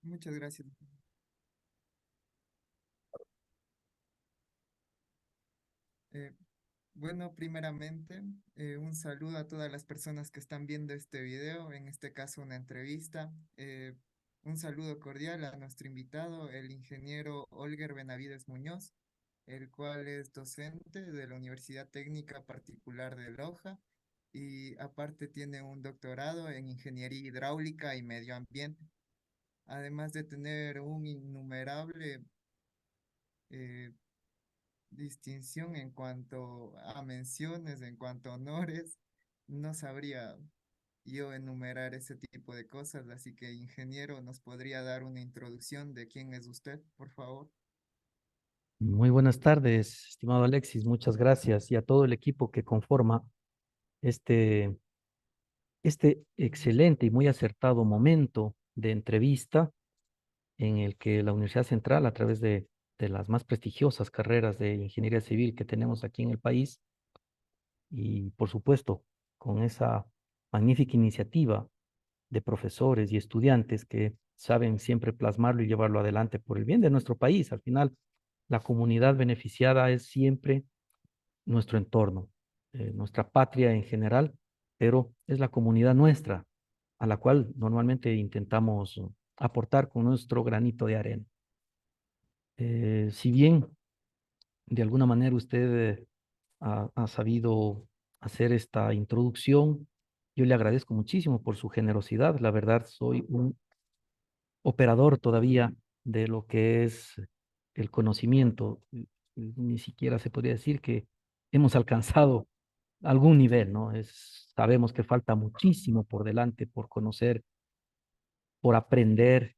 Muchas gracias. Eh, bueno, primeramente, un saludo a todas las personas que están viendo este video, en este caso una entrevista. Un saludo cordial a nuestro invitado, el ingeniero Olger Benavides Muñoz, el cual es docente de la Universidad Técnica Particular de Loja y aparte tiene un doctorado en Ingeniería Hidráulica y Medio Ambiente, además de tener un innumerable eh, distinción en cuanto a menciones, en cuanto a honores. No sabría yo enumerar ese tipo de cosas, así que ingeniero, ¿nos podría dar una introducción de quién es usted, por favor? Muy buenas tardes, estimado Alexis, muchas gracias y a todo el equipo que conforma este, este excelente y muy acertado momento de entrevista en el que la Universidad Central, a través de las más prestigiosas carreras de ingeniería civil que tenemos aquí en el país, y por supuesto con esa magnífica iniciativa de profesores y estudiantes que saben siempre plasmarlo y llevarlo adelante por el bien de nuestro país. Al final, la comunidad beneficiada es siempre nuestro entorno, nuestra patria en general, pero es la comunidad nuestra a la cual normalmente intentamos aportar con nuestro granito de arena. Si bien de alguna manera usted ha sabido hacer esta introducción, yo le agradezco muchísimo por su generosidad. La verdad, soy un operador todavía de lo que es el conocimiento. Ni siquiera se podría decir que hemos alcanzado algún nivel, ¿no? Sabemos que falta muchísimo por delante, por conocer, por aprender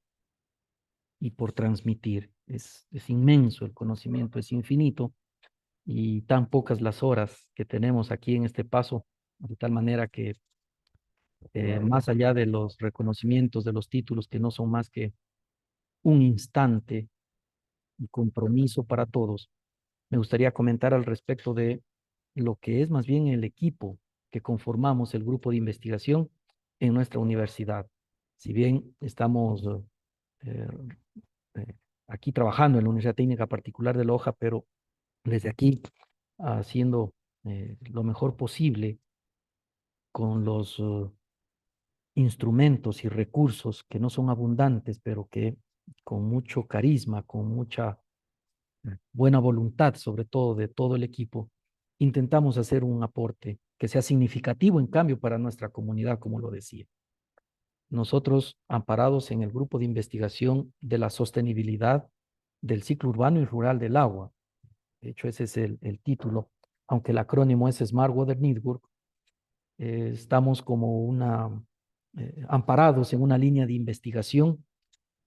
y por transmitir. Es inmenso el conocimiento, es infinito y tan pocas las horas que tenemos aquí en este paso, de tal manera que más allá de los reconocimientos, de los títulos que no son más que un instante y compromiso para todos, me gustaría comentar al respecto de lo que es más bien el equipo que conformamos el grupo de investigación en nuestra universidad. Si bien estamos eh, eh, aquí trabajando en la Universidad Técnica Particular de Loja, pero desde aquí haciendo lo mejor posible con los instrumentos y recursos que no son abundantes, pero que con mucho carisma, con mucha buena voluntad, sobre todo de todo el equipo, intentamos hacer un aporte que sea significativo en cambio para nuestra comunidad, como lo decía. Nosotros, amparados en el grupo de investigación de la sostenibilidad del ciclo urbano y rural del agua, de hecho ese es el título, aunque el acrónimo es Smart Water Network, estamos como amparados en una línea de investigación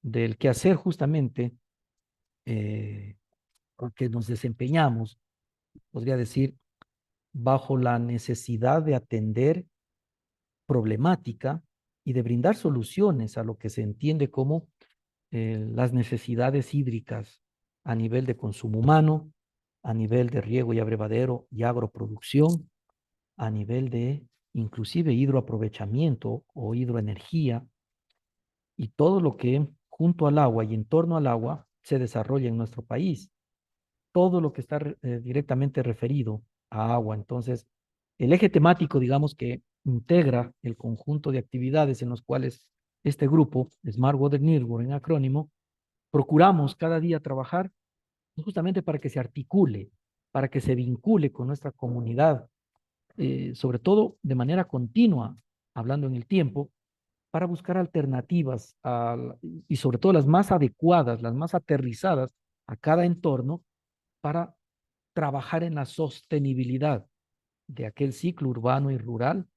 del quehacer justamente eh, con que nos desempeñamos, podría decir, bajo la necesidad de atender problemática y de brindar soluciones a lo que se entiende como las necesidades hídricas a nivel de consumo humano, a nivel de riego y abrevadero y agroproducción, a nivel de inclusive hidroaprovechamiento o hidroenergía y todo lo que junto al agua y en torno al agua se desarrolla en nuestro país. Todo lo que está directamente referido a agua. Entonces, el eje temático, digamos, que integra el conjunto de actividades en los cuales este grupo, Smart Water Network en acrónimo, procuramos cada día trabajar justamente para que se articule, para que se vincule con nuestra comunidad, sobre todo de manera continua, hablando en el tiempo, para buscar alternativas y sobre todo las más adecuadas, las más aterrizadas a cada entorno para trabajar en la sostenibilidad de aquel ciclo urbano y rural,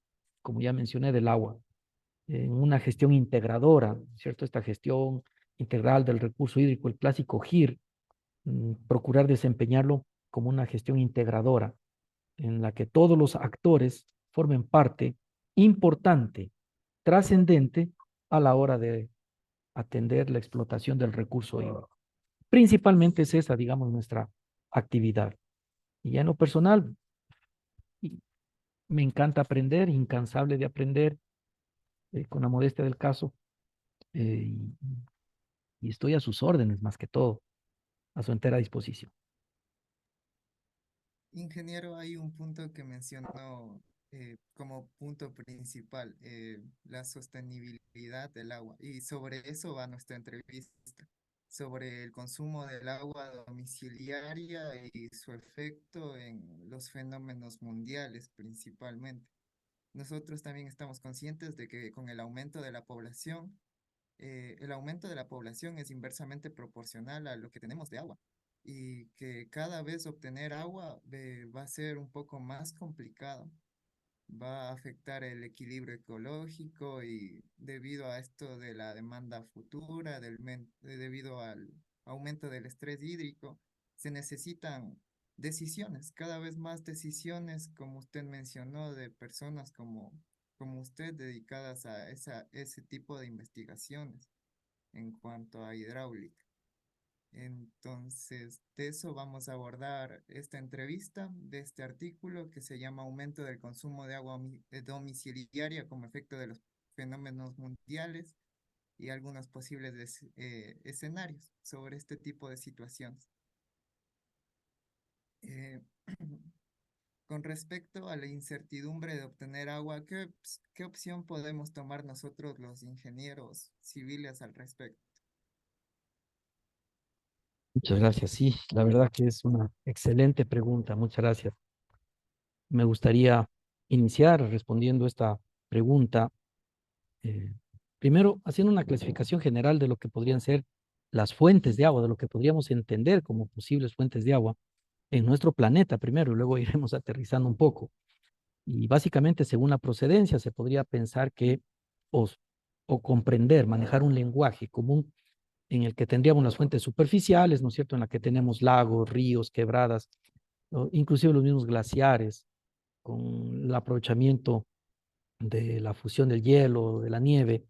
como ya mencioné, del agua, en una gestión integradora, ¿cierto? Esta gestión integral del recurso hídrico, el clásico GIR, procurar desempeñarlo como una gestión integradora, en la que todos los actores formen parte importante, trascendente a la hora de atender la explotación del recurso hídrico. Principalmente es esa, digamos, nuestra actividad. Y ya en lo personal, me encanta aprender, incansable de aprender, con la modestia del caso. Y y estoy a sus órdenes más que todo, a su entera disposición. Ingeniero, hay un punto que mencionó como punto principal, la sostenibilidad del agua. Y sobre eso va nuestra entrevista, sobre el consumo del agua domiciliaria y su efecto en los fenómenos mundiales principalmente. Nosotros también estamos conscientes de que con el aumento de la población es inversamente proporcional a lo que tenemos de agua y que cada vez obtener agua va a ser un poco más complicado, va a afectar el equilibrio ecológico y debido a esto de la demanda futura, debido al aumento del estrés hídrico, se necesitan decisiones, cada vez más decisiones, como usted mencionó, de personas como usted dedicadas a ese tipo de investigaciones en cuanto a hidráulica. Entonces, de eso vamos a abordar esta entrevista, de este artículo que se llama Aumento del consumo de agua domiciliaria como efecto de los fenómenos mundiales y algunos posibles escenarios sobre este tipo de situaciones. Eh, con respecto a la incertidumbre de obtener agua, ¿qué opción podemos tomar nosotros los ingenieros civiles al respecto? Muchas gracias. Sí, la verdad que es una excelente pregunta. Muchas gracias. Me gustaría iniciar respondiendo esta pregunta, eh, primero haciendo una clasificación general de lo que podrían ser las fuentes de agua, de lo que podríamos entender como posibles fuentes de agua en nuestro planeta primero, y luego iremos aterrizando un poco. Y básicamente, según la procedencia, se podría pensar que, o, o comprender, manejar un lenguaje común en el que tendríamos las fuentes superficiales, ¿no es cierto?, en la que tenemos lagos, ríos, quebradas, ¿no? Inclusive los mismos glaciares, con el aprovechamiento de la fusión del hielo, de la nieve,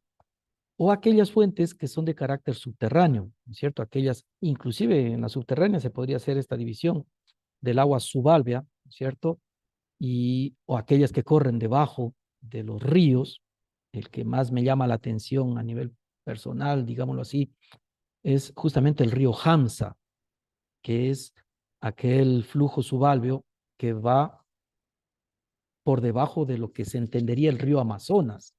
o aquellas fuentes que son de carácter subterráneo, ¿no es cierto? Aquellas, inclusive en la subterránea se podría hacer esta división del agua subalvea, ¿no es cierto? O aquellas que corren debajo de los ríos. El que más me llama la atención a nivel personal, digámoslo así, es justamente el río Hamza, que es aquel flujo subalveo que va por debajo de lo que se entendería el río Amazonas.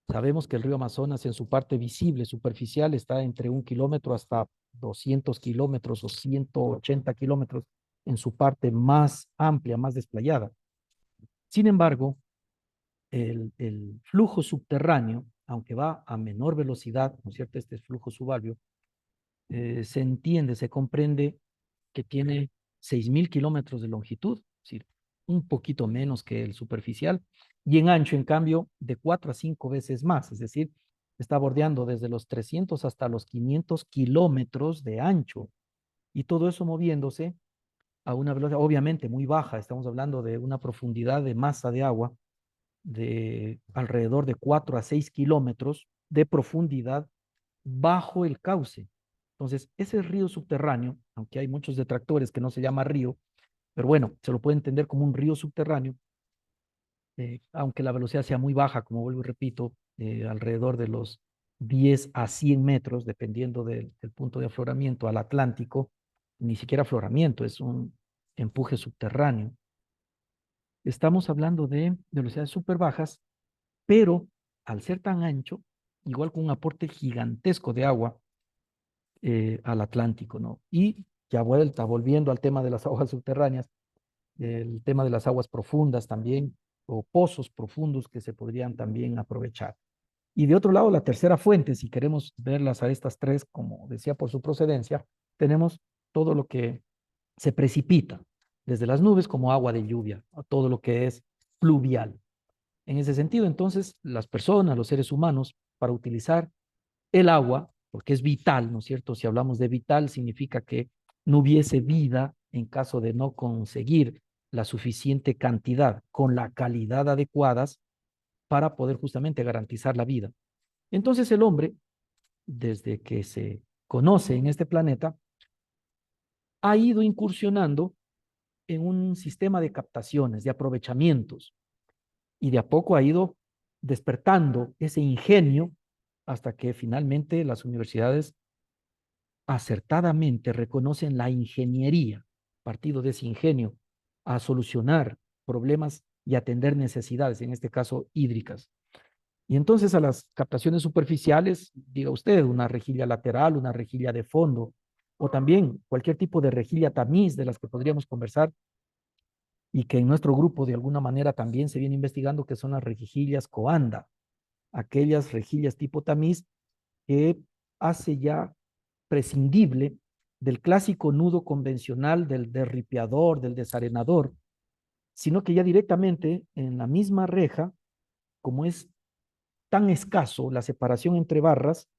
Sabemos que el río Amazonas en su parte visible, superficial, está entre 1 kilómetro hasta 200 kilómetros o 180 kilómetros en su parte más amplia, más desplayada. Sin embargo, el flujo subterráneo, aunque va a menor velocidad, ¿no es cierto? Este flujo subalveo, se entiende, se comprende que tiene 6.000 kilómetros de longitud, es decir, un poquito menos que el superficial, y en ancho, en cambio, de 4 a 5 veces más, es decir, está bordeando desde los 300 hasta los 500 kilómetros de ancho, y todo eso moviéndose a una velocidad obviamente muy baja, estamos hablando de una profundidad de masa de agua de alrededor de 4 a 6 kilómetros de profundidad bajo el cauce. Entonces, ese río subterráneo, aunque hay muchos detractores que no se llama río, pero bueno, se lo puede entender como un río subterráneo, aunque la velocidad sea muy baja, como vuelvo y repito, alrededor de los 10 a 100 metros, dependiendo del punto de afloramiento al Atlántico, ni siquiera afloramiento, es un empuje subterráneo. Estamos hablando de velocidades súper bajas, pero al ser tan ancho, igual con un aporte gigantesco de agua al Atlántico, ¿no? Y ya volviendo al tema de las aguas subterráneas, el tema de las aguas profundas también, o pozos profundos que se podrían también aprovechar. Y de otro lado, la tercera fuente, si queremos verlas a estas tres, como decía, por su procedencia, tenemos todo lo que se precipita, desde las nubes como agua de lluvia, a todo lo que es pluvial. En ese sentido, entonces, las personas, los seres humanos, para utilizar el agua, porque es vital, ¿no es cierto? Si hablamos de vital, significa que no hubiese vida en caso de no conseguir la suficiente cantidad con la calidad adecuadas para poder justamente garantizar la vida. Entonces el hombre, desde que se conoce en este planeta, ha ido incursionando en un sistema de captaciones, de aprovechamientos, y de a poco ha ido despertando ese ingenio hasta que finalmente las universidades acertadamente reconocen la ingeniería, partido de ese ingenio, a solucionar problemas y atender necesidades, en este caso hídricas. Y entonces a las captaciones superficiales, diga usted, una rejilla lateral, una rejilla de fondo, o también cualquier tipo de rejilla tamiz de las que podríamos conversar y que en nuestro grupo de alguna manera también se viene investigando, que son las rejillas coanda, aquellas rejillas tipo tamiz que hace ya prescindible del clásico nudo convencional del derripiador, del desarenador, sino que ya directamente en la misma reja, como es tan escaso la separación entre barras,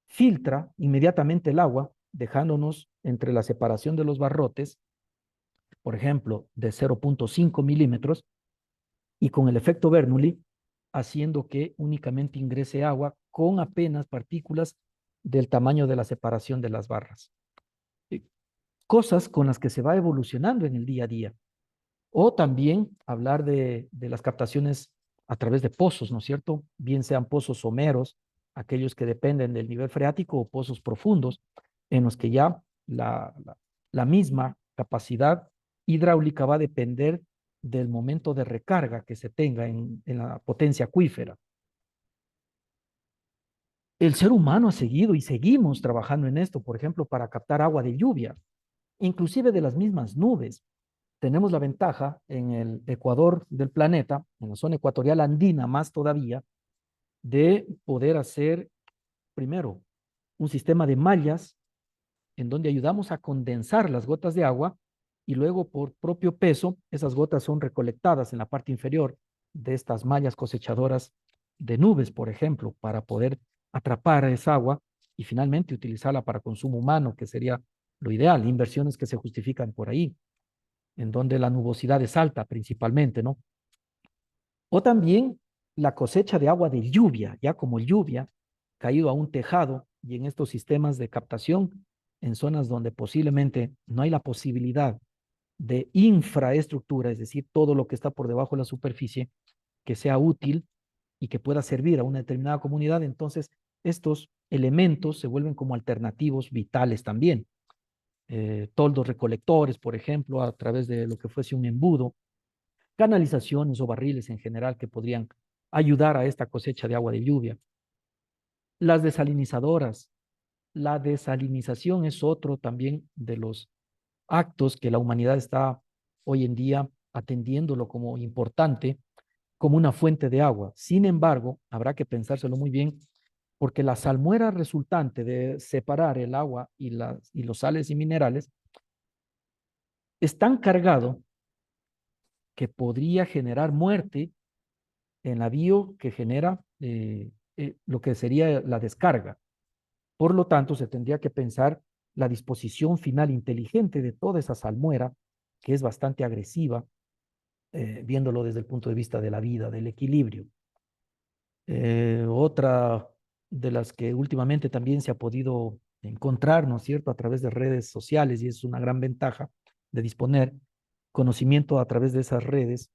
filtra inmediatamente el agua, dejándonos entre la separación de los barrotes, por ejemplo, de 0.5 milímetros, y con el efecto Bernoulli, haciendo que únicamente ingrese agua con apenas partículas del tamaño de la separación de las barras. Cosas con las que se va evolucionando en el día a día. O también hablar de las captaciones a través de pozos, ¿no es cierto? Bien sean pozos someros, aquellos que dependen del nivel freático, o pozos profundos, en los que ya la misma capacidad hidráulica va a depender del momento de recarga que se tenga en la potencia acuífera. El ser humano ha seguido y seguimos trabajando en esto, por ejemplo, para captar agua de lluvia, inclusive de las mismas nubes. Tenemos la ventaja en el ecuador del planeta, en la zona ecuatorial andina más todavía, de poder hacer, primero, un sistema de mallas en donde ayudamos a condensar las gotas de agua y luego por propio peso, esas gotas son recolectadas en la parte inferior de estas mallas cosechadoras de nubes, por ejemplo, para poder atrapar esa agua y finalmente utilizarla para consumo humano, que sería lo ideal, inversiones que se justifican por ahí, en donde la nubosidad es alta principalmente, ¿no? O también la cosecha de agua de lluvia, ya como lluvia, caído a un tejado y en estos sistemas de captación, en zonas donde posiblemente no hay la posibilidad de infraestructura, es decir, todo lo que está por debajo de la superficie, que sea útil y que pueda servir a una determinada comunidad, entonces estos elementos se vuelven como alternativos vitales también. Toldos recolectores, por ejemplo, a través de lo que fuese un embudo, canalizaciones o barriles en general que podrían ayudar a esta cosecha de agua de lluvia. Las desalinizadoras. La desalinización es otro también de los actos que la humanidad está hoy en día atendiéndolo como importante, como una fuente de agua. Sin embargo, habrá que pensárselo muy bien, porque la salmuera resultante de separar el agua y los sales y minerales es tan cargado que podría generar muerte en la bio que genera lo que sería la descarga. Por lo tanto, se tendría que pensar la disposición final inteligente de toda esa salmuera, que es bastante agresiva, viéndolo desde el punto de vista de la vida, del equilibrio. Otra de las que últimamente también se ha podido encontrar, ¿no es cierto?, a través de redes sociales, y es una gran ventaja de disponer conocimiento a través de esas redes.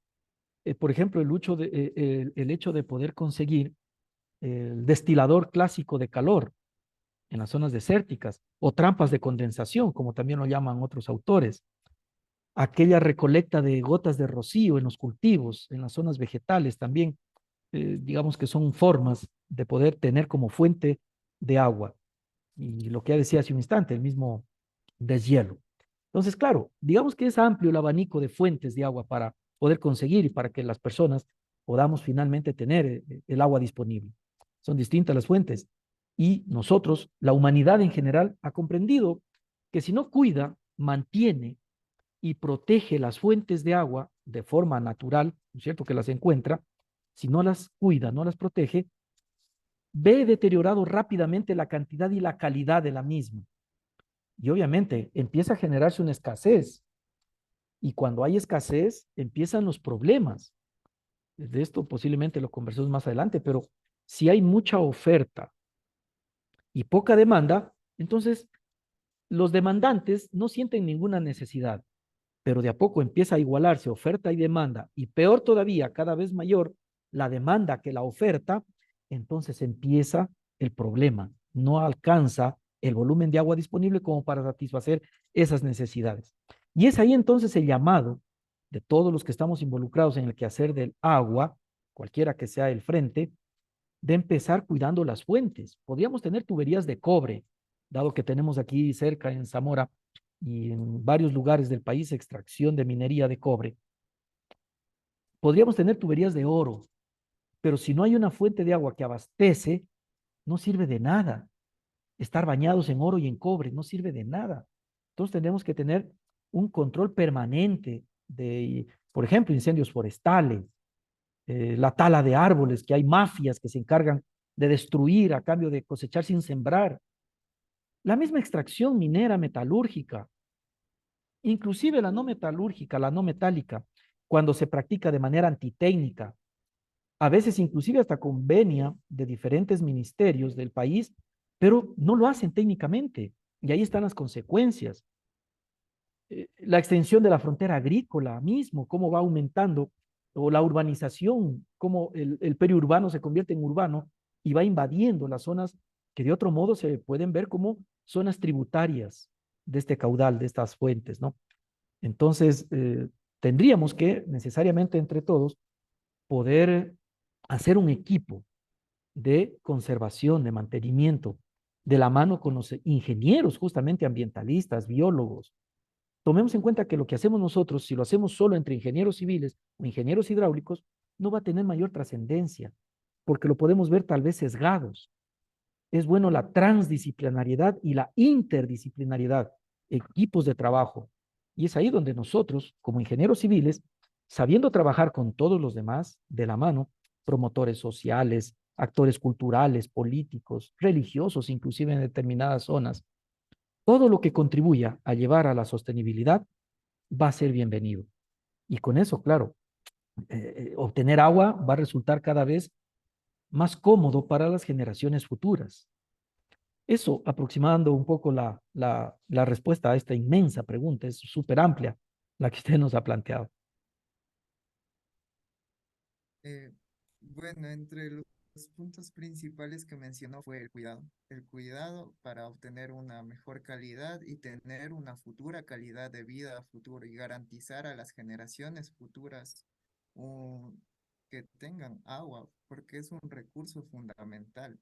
Por ejemplo, el hecho de poder conseguir el destilador clásico de calor en las zonas desérticas o trampas de condensación, como también lo llaman otros autores. Aquella recolecta de gotas de rocío en los cultivos, en las zonas vegetales también, digamos que son formas de poder tener como fuente de agua. Y lo que ya decía hace un instante, el mismo deshielo. Entonces, claro, digamos que es amplio el abanico de fuentes de agua para poder conseguir y para que las personas podamos finalmente tener el agua disponible. Son distintas las fuentes. Y nosotros, la humanidad en general, ha comprendido que si no cuida, mantiene y protege las fuentes de agua de forma natural, ¿no es cierto?, que las encuentra, si no las cuida, no las protege, ve deteriorado rápidamente la cantidad y la calidad de la misma. Y obviamente empieza a generarse una escasez. Y cuando hay escasez, empiezan los problemas. De esto posiblemente lo conversamos más adelante, pero si hay mucha oferta y poca demanda, entonces los demandantes no sienten ninguna necesidad, pero de a poco empieza a igualarse oferta y demanda, y peor todavía, cada vez mayor la demanda que la oferta, entonces empieza el problema. No alcanza el volumen de agua disponible como para satisfacer esas necesidades. Y es ahí entonces el llamado de todos los que estamos involucrados en el quehacer del agua, cualquiera que sea el frente, de empezar cuidando las fuentes. Podríamos tener tuberías de cobre, dado que tenemos aquí cerca en Zamora y en varios lugares del país extracción de minería de cobre. Podríamos tener tuberías de oro, pero si no hay una fuente de agua que abastece, no sirve de nada. Estar bañados en oro y en cobre no sirve de nada. Entonces tenemos que tener un control permanente de, por ejemplo, incendios forestales, la tala de árboles, que hay mafias que se encargan de destruir a cambio de cosechar sin sembrar. La misma extracción minera metalúrgica, inclusive la no metalúrgica, la no metálica, cuando se practica de manera antitécnica, a veces inclusive hasta convenia de diferentes ministerios del país, pero no lo hacen técnicamente. Y ahí están las consecuencias. La extensión de la frontera agrícola mismo, cómo va aumentando, o la urbanización, cómo el periurbano se convierte en urbano y va invadiendo las zonas que de otro modo se pueden ver como zonas tributarias de este caudal, de estas fuentes, ¿no? Entonces, tendríamos que necesariamente entre todos poder hacer un equipo de conservación, de mantenimiento, de la mano con los ingenieros, justamente ambientalistas, biólogos. Tomemos en cuenta que lo que hacemos nosotros, si lo hacemos solo entre ingenieros civiles o ingenieros hidráulicos, no va a tener mayor trascendencia, porque lo podemos ver tal vez sesgados. Es bueno la transdisciplinariedad y la interdisciplinariedad, equipos de trabajo. Y es ahí donde nosotros, como ingenieros civiles, sabiendo trabajar con todos los demás de la mano, promotores sociales, actores culturales, políticos, religiosos, inclusive en determinadas zonas, todo lo que contribuya a llevar a la sostenibilidad va a ser bienvenido. Y con eso, claro, obtener agua va a resultar cada vez más cómodo para las generaciones futuras. Eso, aproximando un poco la respuesta a esta inmensa pregunta, es súper amplia la que usted nos ha planteado. Eh, bueno, entre los puntos principales que mencionó fue el cuidado para obtener una mejor calidad y tener una futura calidad de vida a futuro y garantizar a las generaciones futuras un- que tengan agua, porque es un recurso fundamental.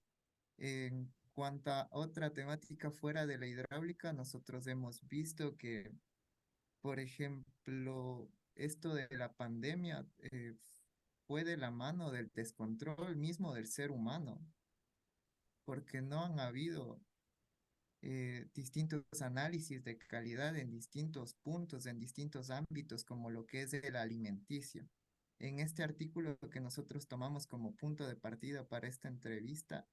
En cuanto a otra temática fuera de la hidráulica, nosotros hemos visto que, por ejemplo, esto de la pandemia fue de la mano del descontrol mismo del ser humano, porque no han habido distintos análisis de calidad en distintos puntos, en distintos ámbitos, como lo que es el alimenticio. En este artículo que nosotros tomamos como punto de partida para esta entrevista,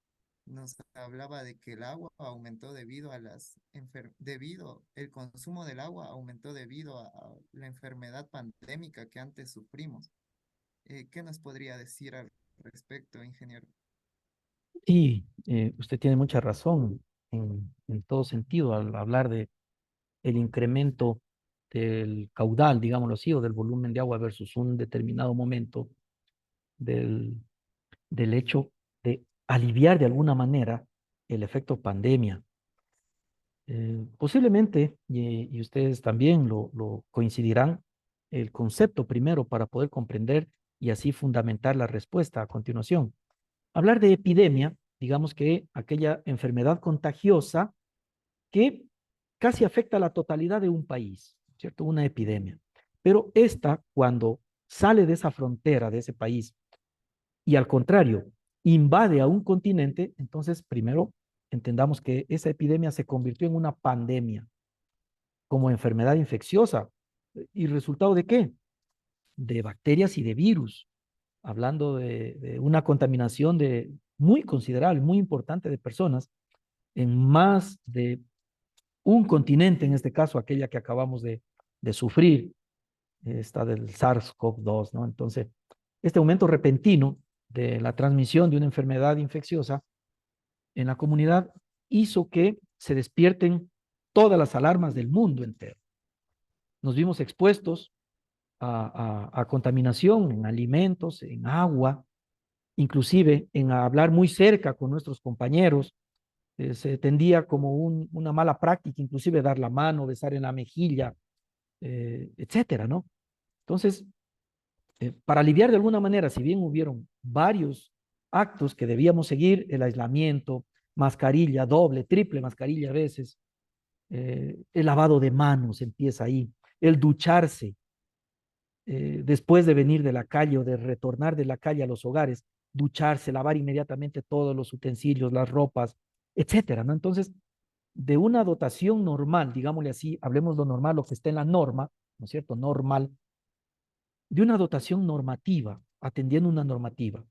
nos hablaba de que el agua aumentó debido a el consumo del agua aumentó debido a la enfermedad pandémica que antes sufrimos. ¿Qué nos podría decir al respecto, ingeniero? Y usted tiene mucha razón en todo sentido al hablar de el incremento del caudal, digámoslo así, o del volumen de agua versus un determinado momento del, del hecho de aliviar de alguna manera el efecto pandemia. Posiblemente, y ustedes también lo coincidirán, el concepto primero para poder comprender y así fundamentar la respuesta a continuación. Hablar de epidemia, digamos que aquella enfermedad contagiosa que casi afecta a la totalidad de un país, ¿cierto? Una epidemia. Pero esta, cuando sale de esa frontera, de ese país, y al contrario, invade a un continente, entonces primero entendamos que esa epidemia se convirtió en una pandemia, como enfermedad infecciosa. ¿Y resultado de qué? De bacterias y de virus, hablando de una contaminación de muy considerable, muy importante de personas en más de un continente, en este caso aquella que acabamos de sufrir, esta del SARS-CoV-2, ¿no? Entonces, este aumento repentino de la transmisión de una enfermedad infecciosa en la comunidad hizo que se despierten todas las alarmas del mundo entero. Nos vimos expuestos a contaminación en alimentos, en agua, inclusive en hablar muy cerca con nuestros compañeros, Se tendía como una mala práctica, inclusive dar la mano, besar en la mejilla, etcétera, ¿no? Entonces, para aliviar de alguna manera, si bien hubieron varios actos que debíamos seguir, el aislamiento, mascarilla, doble, triple mascarilla a veces, el lavado de manos empieza ahí, el ducharse después de venir de la calle o de retornar de la calle a los hogares, ducharse, lavar inmediatamente todos los utensilios, las ropas, etcétera, ¿no? Entonces, de una dotación normal, digámosle así, hablemos lo normal, lo que está en la norma, ¿no es cierto? Normal, de una dotación normativa, atendiendo una normativa.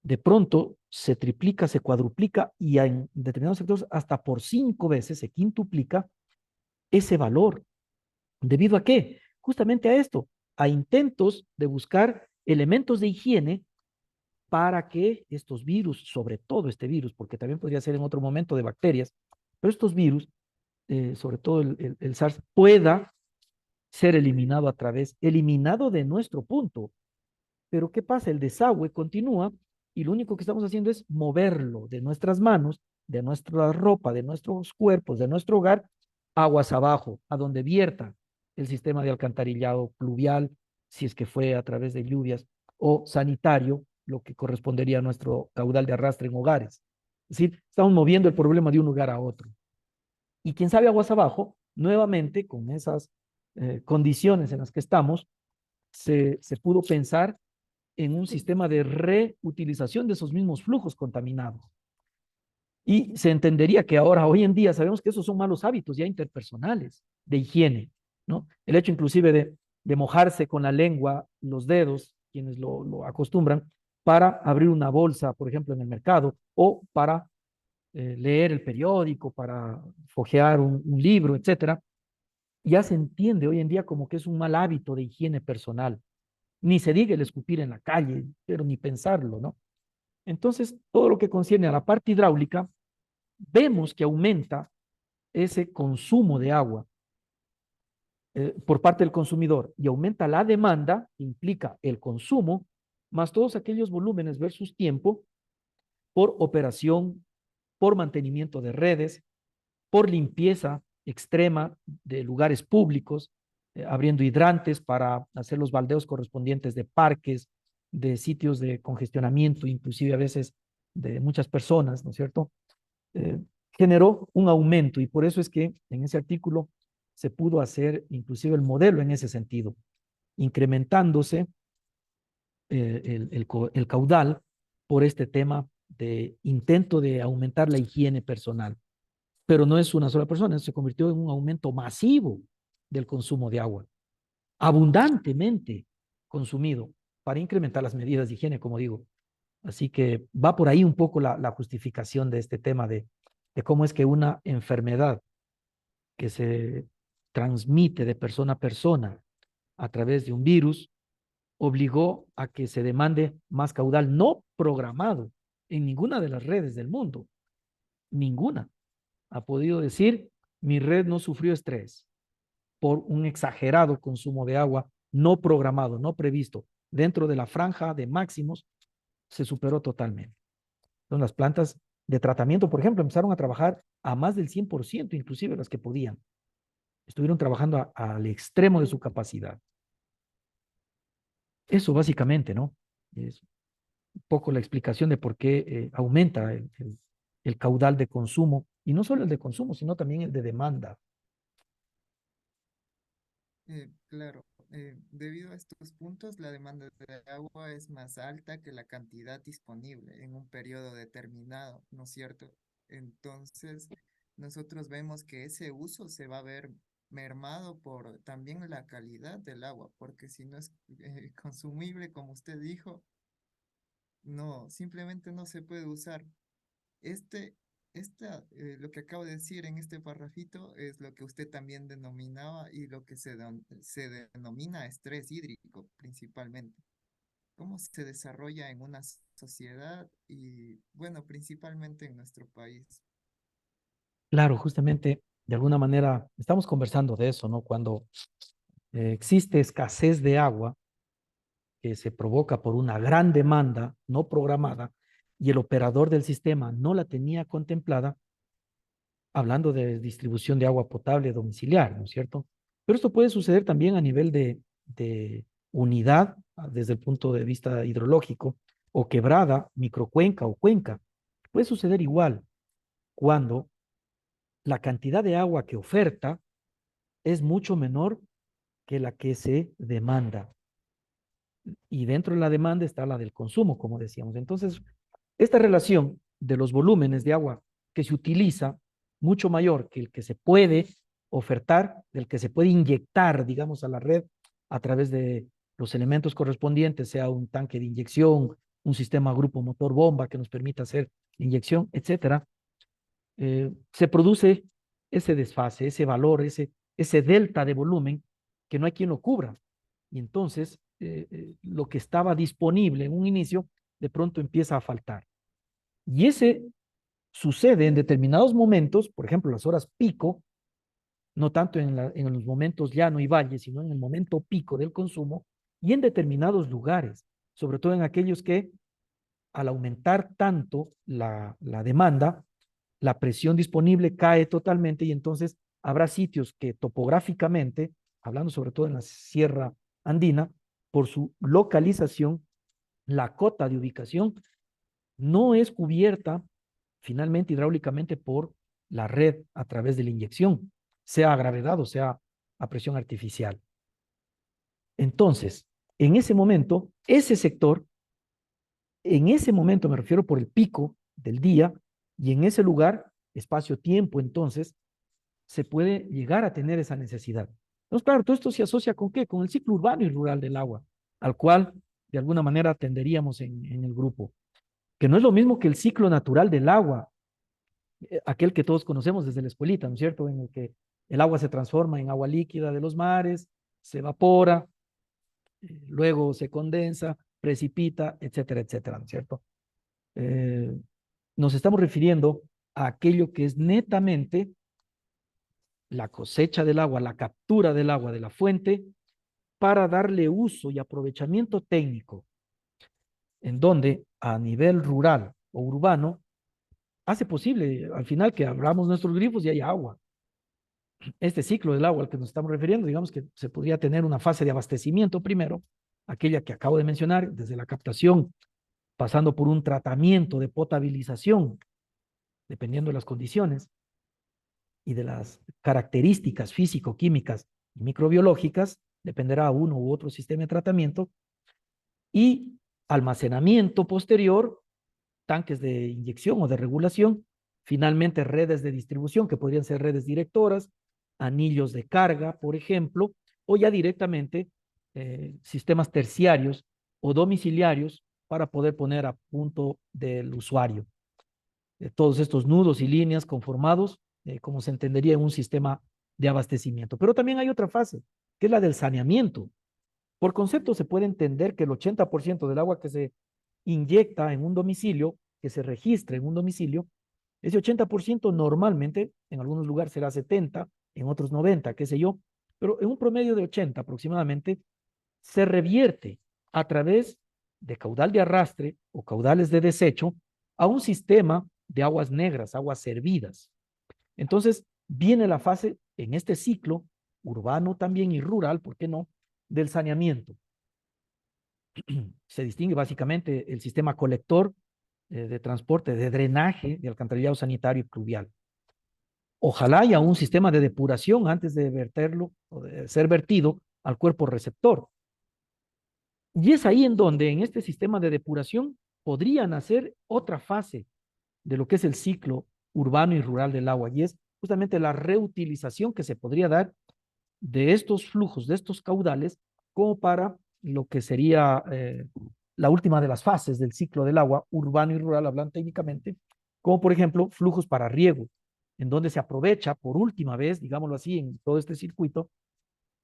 De pronto se triplica, se cuadruplica y en determinados sectores hasta por 5 veces se quintuplica ese valor. ¿Debido a qué? Justamente a esto, a intentos de buscar elementos de higiene para que estos virus, sobre todo este virus, porque también podría ser en otro momento de bacterias, pero estos virus, sobre todo el SARS, pueda ser eliminado a través, eliminado de nuestro punto. Pero ¿qué pasa? El desagüe continúa y lo único que estamos haciendo es moverlo de nuestras manos, de nuestra ropa, de nuestros cuerpos, de nuestro hogar, aguas abajo, a donde vierta el sistema de alcantarillado pluvial, si es que fue a través de lluvias, o sanitario, lo que correspondería a nuestro caudal de arrastre en hogares. Es decir, estamos moviendo el problema de un lugar a otro. Y quién sabe, aguas abajo, nuevamente, con esas condiciones en las que estamos, se pudo pensar en un sistema de reutilización de esos mismos flujos contaminados. Y se entendería que ahora, hoy en día, sabemos que esos son malos hábitos ya interpersonales de higiene, ¿no? El hecho inclusive de mojarse con la lengua, los dedos, quienes lo acostumbran, para abrir una bolsa, por ejemplo, en el mercado, o para leer el periódico, para fojear un libro, etcétera, ya se entiende hoy en día como que es un mal hábito de higiene personal. Ni se diga el escupir en la calle, pero ni pensarlo, ¿no? Entonces, todo lo que concierne a la parte hidráulica, vemos que aumenta ese consumo de agua por parte del consumidor y aumenta la demanda, que implica el consumo, más todos aquellos volúmenes versus tiempo por operación, por mantenimiento de redes, por limpieza extrema de lugares públicos, abriendo hidrantes para hacer los baldeos correspondientes de parques, de sitios de congestionamiento, inclusive a veces de muchas personas, ¿no es cierto? Eh, Generó un aumento y por eso es que en ese artículo se pudo hacer inclusive el modelo en ese sentido, incrementándose el caudal por este tema de intento de aumentar la higiene personal. Pero no es una sola persona, se convirtió en un aumento masivo del consumo de agua, abundantemente consumido para incrementar las medidas de higiene, como digo. Así que va por ahí un poco la justificación de este tema de cómo es que una enfermedad que se transmite de persona a persona a través de un virus obligó a que se demande más caudal no programado en ninguna de las redes del mundo. Ninguna ha podido decir, mi red no sufrió estrés por un exagerado consumo de agua no programado, no previsto. Dentro de la franja de máximos se superó totalmente. Entonces, las plantas de tratamiento, por ejemplo, empezaron a trabajar a más del 100%, inclusive las que podían. Estuvieron trabajando al extremo de su capacidad. Eso básicamente, ¿no? Es un poco la explicación de por qué aumenta el caudal de consumo, y no solo el de consumo, sino también el de demanda. Claro, debido a estos puntos, la demanda de agua es más alta que la cantidad disponible en un periodo determinado, ¿no es cierto? Entonces, nosotros vemos que ese uso se va a ver mermado por también la calidad del agua, porque si no es consumible, como usted dijo, no, simplemente no se puede usar. Este, lo que acabo de decir en este parrafito es lo que usted también denominaba y lo que se denomina estrés hídrico principalmente. ¿Cómo se desarrolla en una sociedad y, bueno, principalmente en nuestro país? Claro, justamente, de alguna manera, estamos conversando de eso, ¿no? Cuando existe escasez de agua que se provoca por una gran demanda no programada y el operador del sistema no la tenía contemplada, hablando de distribución de agua potable domiciliar, ¿no es cierto? Pero esto puede suceder también a nivel de unidad, desde el punto de vista hidrológico, o quebrada, microcuenca o cuenca. Puede suceder igual cuando la cantidad de agua que oferta es mucho menor que la que se demanda. Y dentro de la demanda está la del consumo, como decíamos. Entonces, esta relación de los volúmenes de agua que se utiliza, mucho mayor que el que se puede ofertar, del que se puede inyectar, digamos, a la red a través de los elementos correspondientes, sea un tanque de inyección, un sistema grupo motor bomba que nos permita hacer inyección, etcétera, se produce ese desfase, ese valor, ese delta de volumen que no hay quien lo cubra. Y entonces lo que estaba disponible en un inicio, de pronto empieza a faltar. Y ese sucede en determinados momentos, por ejemplo, las horas pico, no tanto en los momentos llano y valle, sino en el momento pico del consumo, y en determinados lugares, sobre todo en aquellos que al aumentar tanto la demanda, la presión disponible cae totalmente y entonces habrá sitios que topográficamente, hablando sobre todo en la Sierra Andina, por su localización, la cota de ubicación no es cubierta finalmente hidráulicamente por la red a través de la inyección, sea a gravedad o sea a presión artificial. Entonces, en ese momento, ese sector, en ese momento me refiero por el pico del día, y en ese lugar, espacio-tiempo, entonces, se puede llegar a tener esa necesidad. Entonces, claro, todo esto se asocia con qué? Con el ciclo urbano y rural del agua, al cual de alguna manera atenderíamos en el grupo, que no es lo mismo que el ciclo natural del agua, aquel que todos conocemos desde la escuelita, ¿no es cierto? En el que el agua se transforma en agua líquida de los mares, se evapora, luego se condensa, precipita, etcétera, etcétera, ¿no es cierto? Eh, Nos estamos refiriendo a aquello que es netamente la cosecha del agua, la captura del agua de la fuente para darle uso y aprovechamiento técnico, en donde a nivel rural o urbano hace posible al final que abramos nuestros grifos y haya agua. Este ciclo del agua al que nos estamos refiriendo, digamos que se podría tener una fase de abastecimiento primero, aquella que acabo de mencionar, desde la captación, pasando por un tratamiento de potabilización, dependiendo de las condiciones y de las características físico-químicas y microbiológicas, dependerá uno u otro sistema de tratamiento, y almacenamiento posterior, tanques de inyección o de regulación, finalmente redes de distribución que podrían ser redes directoras, anillos de carga, por ejemplo, o ya directamente sistemas terciarios o domiciliarios para poder poner a punto del usuario. Todos estos nudos y líneas conformados, como se entendería en un sistema de abastecimiento. Pero también hay otra fase, que es la del saneamiento. Por concepto se puede entender que el 80% del agua que se inyecta en un domicilio, que se registra en un domicilio, ese 80% normalmente, en algunos lugares será 70, en otros 90, qué sé yo, pero en un promedio de 80 aproximadamente, se revierte a través de caudal de arrastre o caudales de desecho a un sistema de aguas negras, aguas servidas. Entonces, viene la fase en este ciclo, urbano también y rural, ¿por qué no?, del saneamiento. Se distingue básicamente el sistema colector de transporte, de drenaje, de alcantarillado sanitario y pluvial. Ojalá haya un sistema de depuración antes de verterlo o de ser vertido al cuerpo receptor. Y es ahí en donde, en este sistema de depuración, podría nacer otra fase de lo que es el ciclo urbano y rural del agua, y es justamente la reutilización que se podría dar de estos flujos, de estos caudales, como para lo que sería la última de las fases del ciclo del agua, urbano y rural, hablando técnicamente, como por ejemplo flujos para riego, en donde se aprovecha por última vez, digámoslo así, en todo este circuito,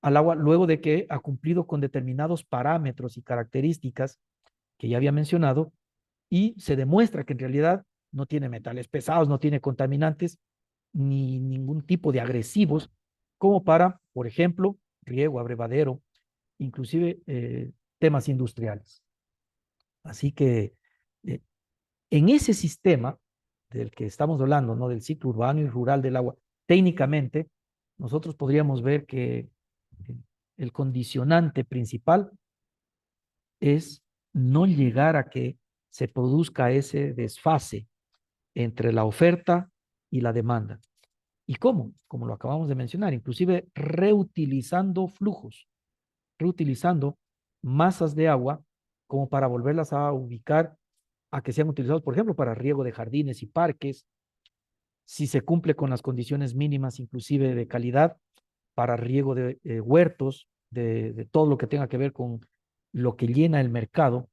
al agua luego de que ha cumplido con determinados parámetros y características que ya había mencionado, y se demuestra que en realidad no tiene metales pesados, no tiene contaminantes, ni ningún tipo de agresivos, como para, por ejemplo, riego, abrevadero, inclusive temas industriales. Así que en ese sistema del que estamos hablando, ¿no? Del ciclo urbano y rural del agua, técnicamente, nosotros podríamos ver que el condicionante principal es no llegar a que se produzca ese desfase entre la oferta y la demanda. ¿Y cómo? Como lo acabamos de mencionar, inclusive reutilizando flujos, reutilizando masas de agua como para volverlas a ubicar a que sean utilizados, por ejemplo, para riego de jardines y parques, si se cumple con las condiciones mínimas, inclusive de calidad, para riego de huertos, de todo lo que tenga que ver con lo que llena el mercado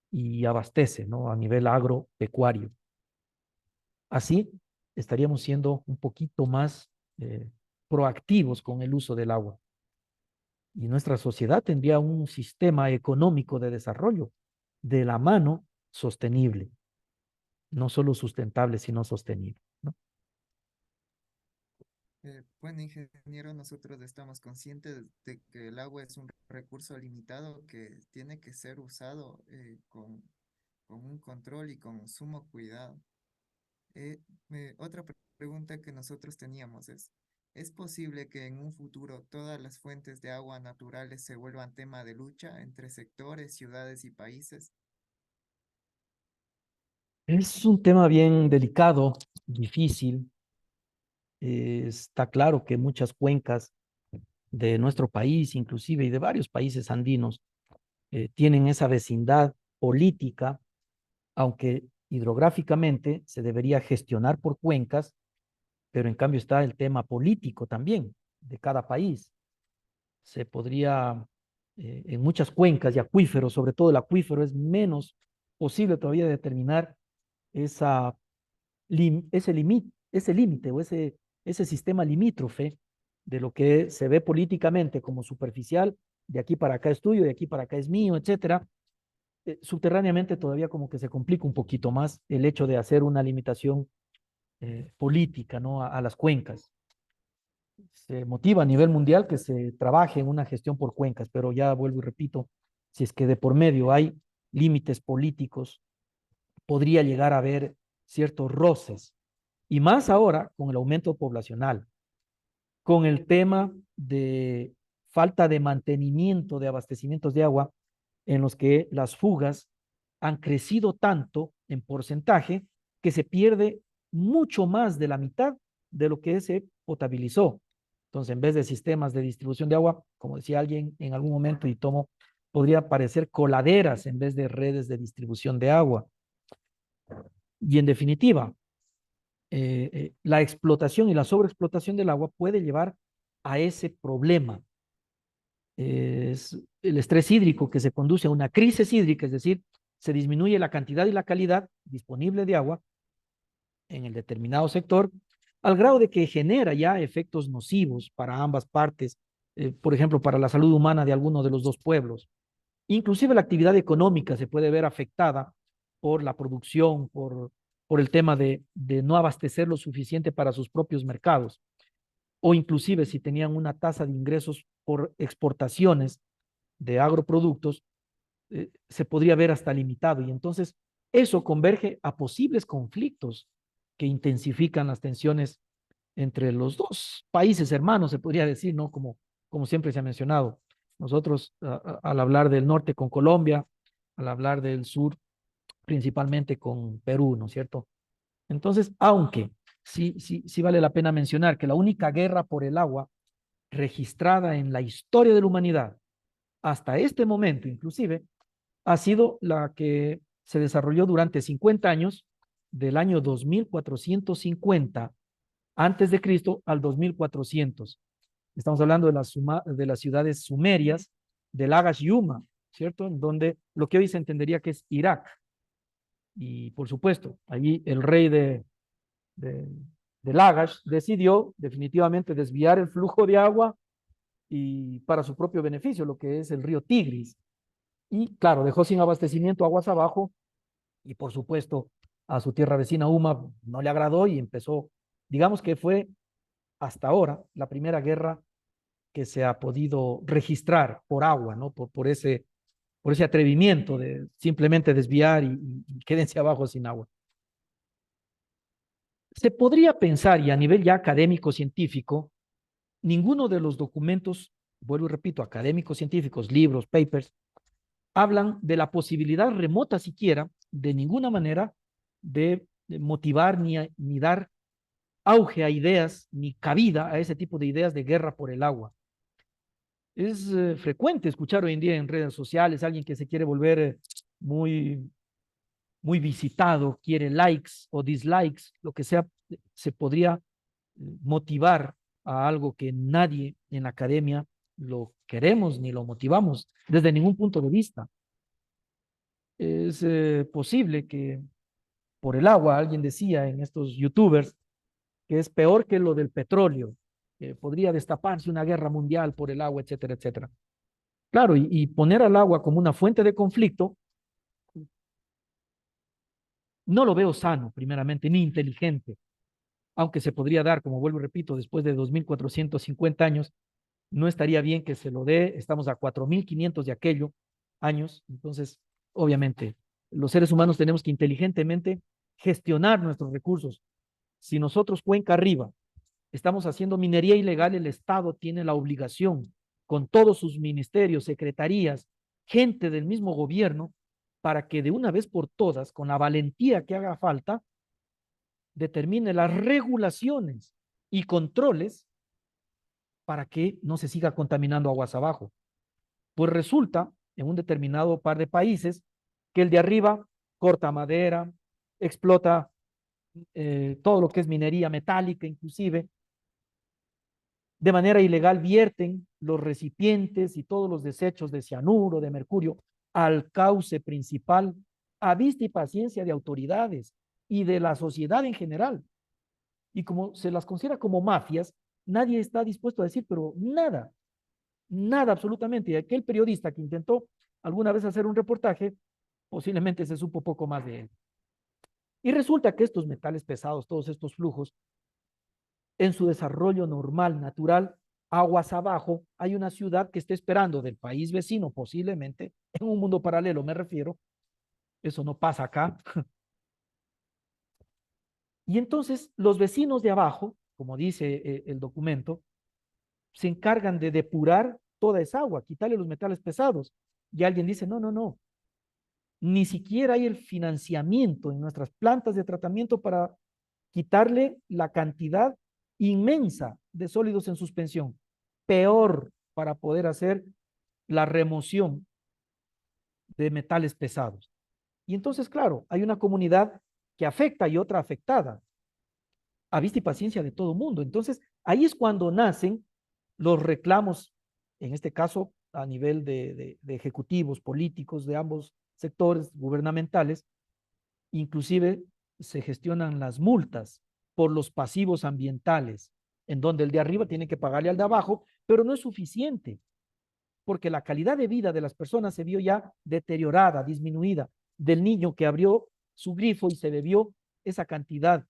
y abastece, ¿no? A nivel agropecuario. Así estaríamos siendo un poquito más proactivos con el uso del agua. Y nuestra sociedad tendría un sistema económico de desarrollo de la mano sostenible, no solo sustentable, sino sostenible, ¿no? Bueno, ingeniero, nosotros estamos conscientes de que el agua es un recurso limitado que tiene que ser usado con un control y con sumo cuidado. Otra pregunta que nosotros teníamos ¿es posible que en un futuro todas las fuentes de agua naturales se vuelvan tema de lucha entre sectores, ciudades y países? Es un tema bien delicado, difícil. Está claro que muchas cuencas de nuestro país, inclusive y de varios países andinos, tienen esa vecindad política, aunque hidrográficamente se debería gestionar por cuencas, pero en cambio está el tema político también de cada país. Se podría, en muchas cuencas y acuíferos, sobre todo el acuífero, es menos posible todavía determinar esa, ese límite o ese sistema limítrofe de lo que se ve políticamente como superficial, de aquí para acá es tuyo, de aquí para acá es mío, etcétera. Subterráneamente todavía como que se complica un poquito más el hecho de hacer una limitación política, ¿no? A las cuencas. Se motiva a nivel mundial que se trabaje en una gestión por cuencas, pero ya vuelvo y repito, si es que de por medio hay límites políticos, podría llegar a haber ciertos roces. Y más ahora con el aumento poblacional, con el tema de falta de mantenimiento de abastecimientos de agua, en los que las fugas han crecido tanto en porcentaje que se pierde mucho más de la mitad de lo que se potabilizó. Entonces, en vez de sistemas de distribución de agua, como decía alguien en algún momento y tomo, podría parecer coladeras en vez de redes de distribución de agua. Y en definitiva, la explotación y la sobreexplotación del agua puede llevar a ese problema. Es el estrés hídrico que se conduce a una crisis hídrica, es decir, se disminuye la cantidad y la calidad disponible de agua en el determinado sector, al grado de que genera ya efectos nocivos para ambas partes, por ejemplo, para la salud humana de alguno de los dos pueblos. Inclusive la actividad económica se puede ver afectada por la producción, por el tema de no abastecer lo suficiente para sus propios mercados, o inclusive si tenían una tasa de ingresos por exportaciones de agroproductos, se podría ver hasta limitado. Y entonces eso converge a posibles conflictos que intensifican las tensiones entre los dos países hermanos, se podría decir, ¿no? Como siempre se ha mencionado. Nosotros, al hablar del norte con Colombia, al hablar del sur principalmente con Perú, ¿no es cierto? Entonces, aunque sí vale la pena mencionar que la única guerra por el agua registrada en la historia de la humanidad hasta este momento, inclusive, ha sido la que se desarrolló durante 50 años, del año 2450 antes de Cristo al 2400. Estamos hablando de las ciudades sumerias de Lagash y Uma, ¿cierto? En donde lo que hoy se entendería que es Irak. Y por supuesto, allí el rey de, de Lagash decidió definitivamente desviar el flujo de agua y para su propio beneficio, lo que es el río Tigris. Y claro, dejó sin abastecimiento aguas abajo y por supuesto a su tierra vecina Uma no le agradó y empezó, digamos que fue hasta ahora la primera guerra que se ha podido registrar por agua, ¿no? Por ese atrevimiento de simplemente desviar y quédense abajo sin agua. Se podría pensar, y a nivel ya académico científico, ninguno de los documentos, vuelvo y repito, académicos científicos, libros, papers, hablan de la posibilidad remota siquiera, de ninguna manera, de motivar ni dar auge a ideas, ni cabida a ese tipo de ideas de guerra por el agua. Es frecuente escuchar hoy en día en redes sociales a alguien que se quiere volver muy, muy visitado, quiere likes o dislikes, lo que sea, se podría motivar a algo que nadie en la academia lo queremos ni lo motivamos desde ningún punto de vista. Es posible que por el agua, alguien decía en estos youtubers, que es peor que lo del petróleo, que podría destaparse una guerra mundial por el agua, etcétera, etcétera. Claro, y poner al agua como una fuente de conflicto, no lo veo sano, primeramente, ni inteligente, aunque se podría dar, como vuelvo y repito, después de 2450 años, no estaría bien que se lo dé, estamos a 4500 de aquello años, entonces, obviamente, los seres humanos tenemos que inteligentemente gestionar nuestros recursos. Si nosotros, cuenca arriba, estamos haciendo minería ilegal, el Estado tiene la obligación, con todos sus ministerios, secretarías, gente del mismo gobierno, para que de una vez por todas, con la valentía que haga falta, determine las regulaciones y controles para que no se siga contaminando aguas abajo. Pues resulta, en un determinado par de países, que el de arriba corta madera, explota todo lo que es minería metálica, inclusive, de manera ilegal vierten los recipientes y todos los desechos de cianuro, de mercurio, al cauce principal, a vista y paciencia de autoridades y de la sociedad en general. Y como se las considera como mafias, nadie está dispuesto a decir, pero nada, nada absolutamente. Y aquel periodista que intentó alguna vez hacer un reportaje, posiblemente se supo poco más de él. Y resulta que estos metales pesados, todos estos flujos, en su desarrollo normal, natural, aguas abajo, hay una ciudad que está esperando del país vecino, posiblemente, en un mundo paralelo me refiero, eso no pasa acá. Y entonces los vecinos de abajo, como dice el documento, se encargan de depurar toda esa agua, quitarle los metales pesados. Y alguien dice, no, no, no, ni siquiera hay el financiamiento en nuestras plantas de tratamiento para quitarle la cantidad inmensa de sólidos en suspensión. Peor para poder hacer la remoción de metales pesados. Y entonces, claro, hay una comunidad que afecta y otra afectada, a vista y paciencia de todo el mundo. Entonces, ahí es cuando nacen los reclamos, en este caso a nivel de ejecutivos, políticos de ambos sectores gubernamentales, inclusive se gestionan las multas por los pasivos ambientales, en donde el de arriba tiene que pagarle al de abajo, pero no es suficiente, porque la calidad de vida de las personas se vio ya deteriorada, disminuida, del niño que abrió su grifo y se bebió esa cantidad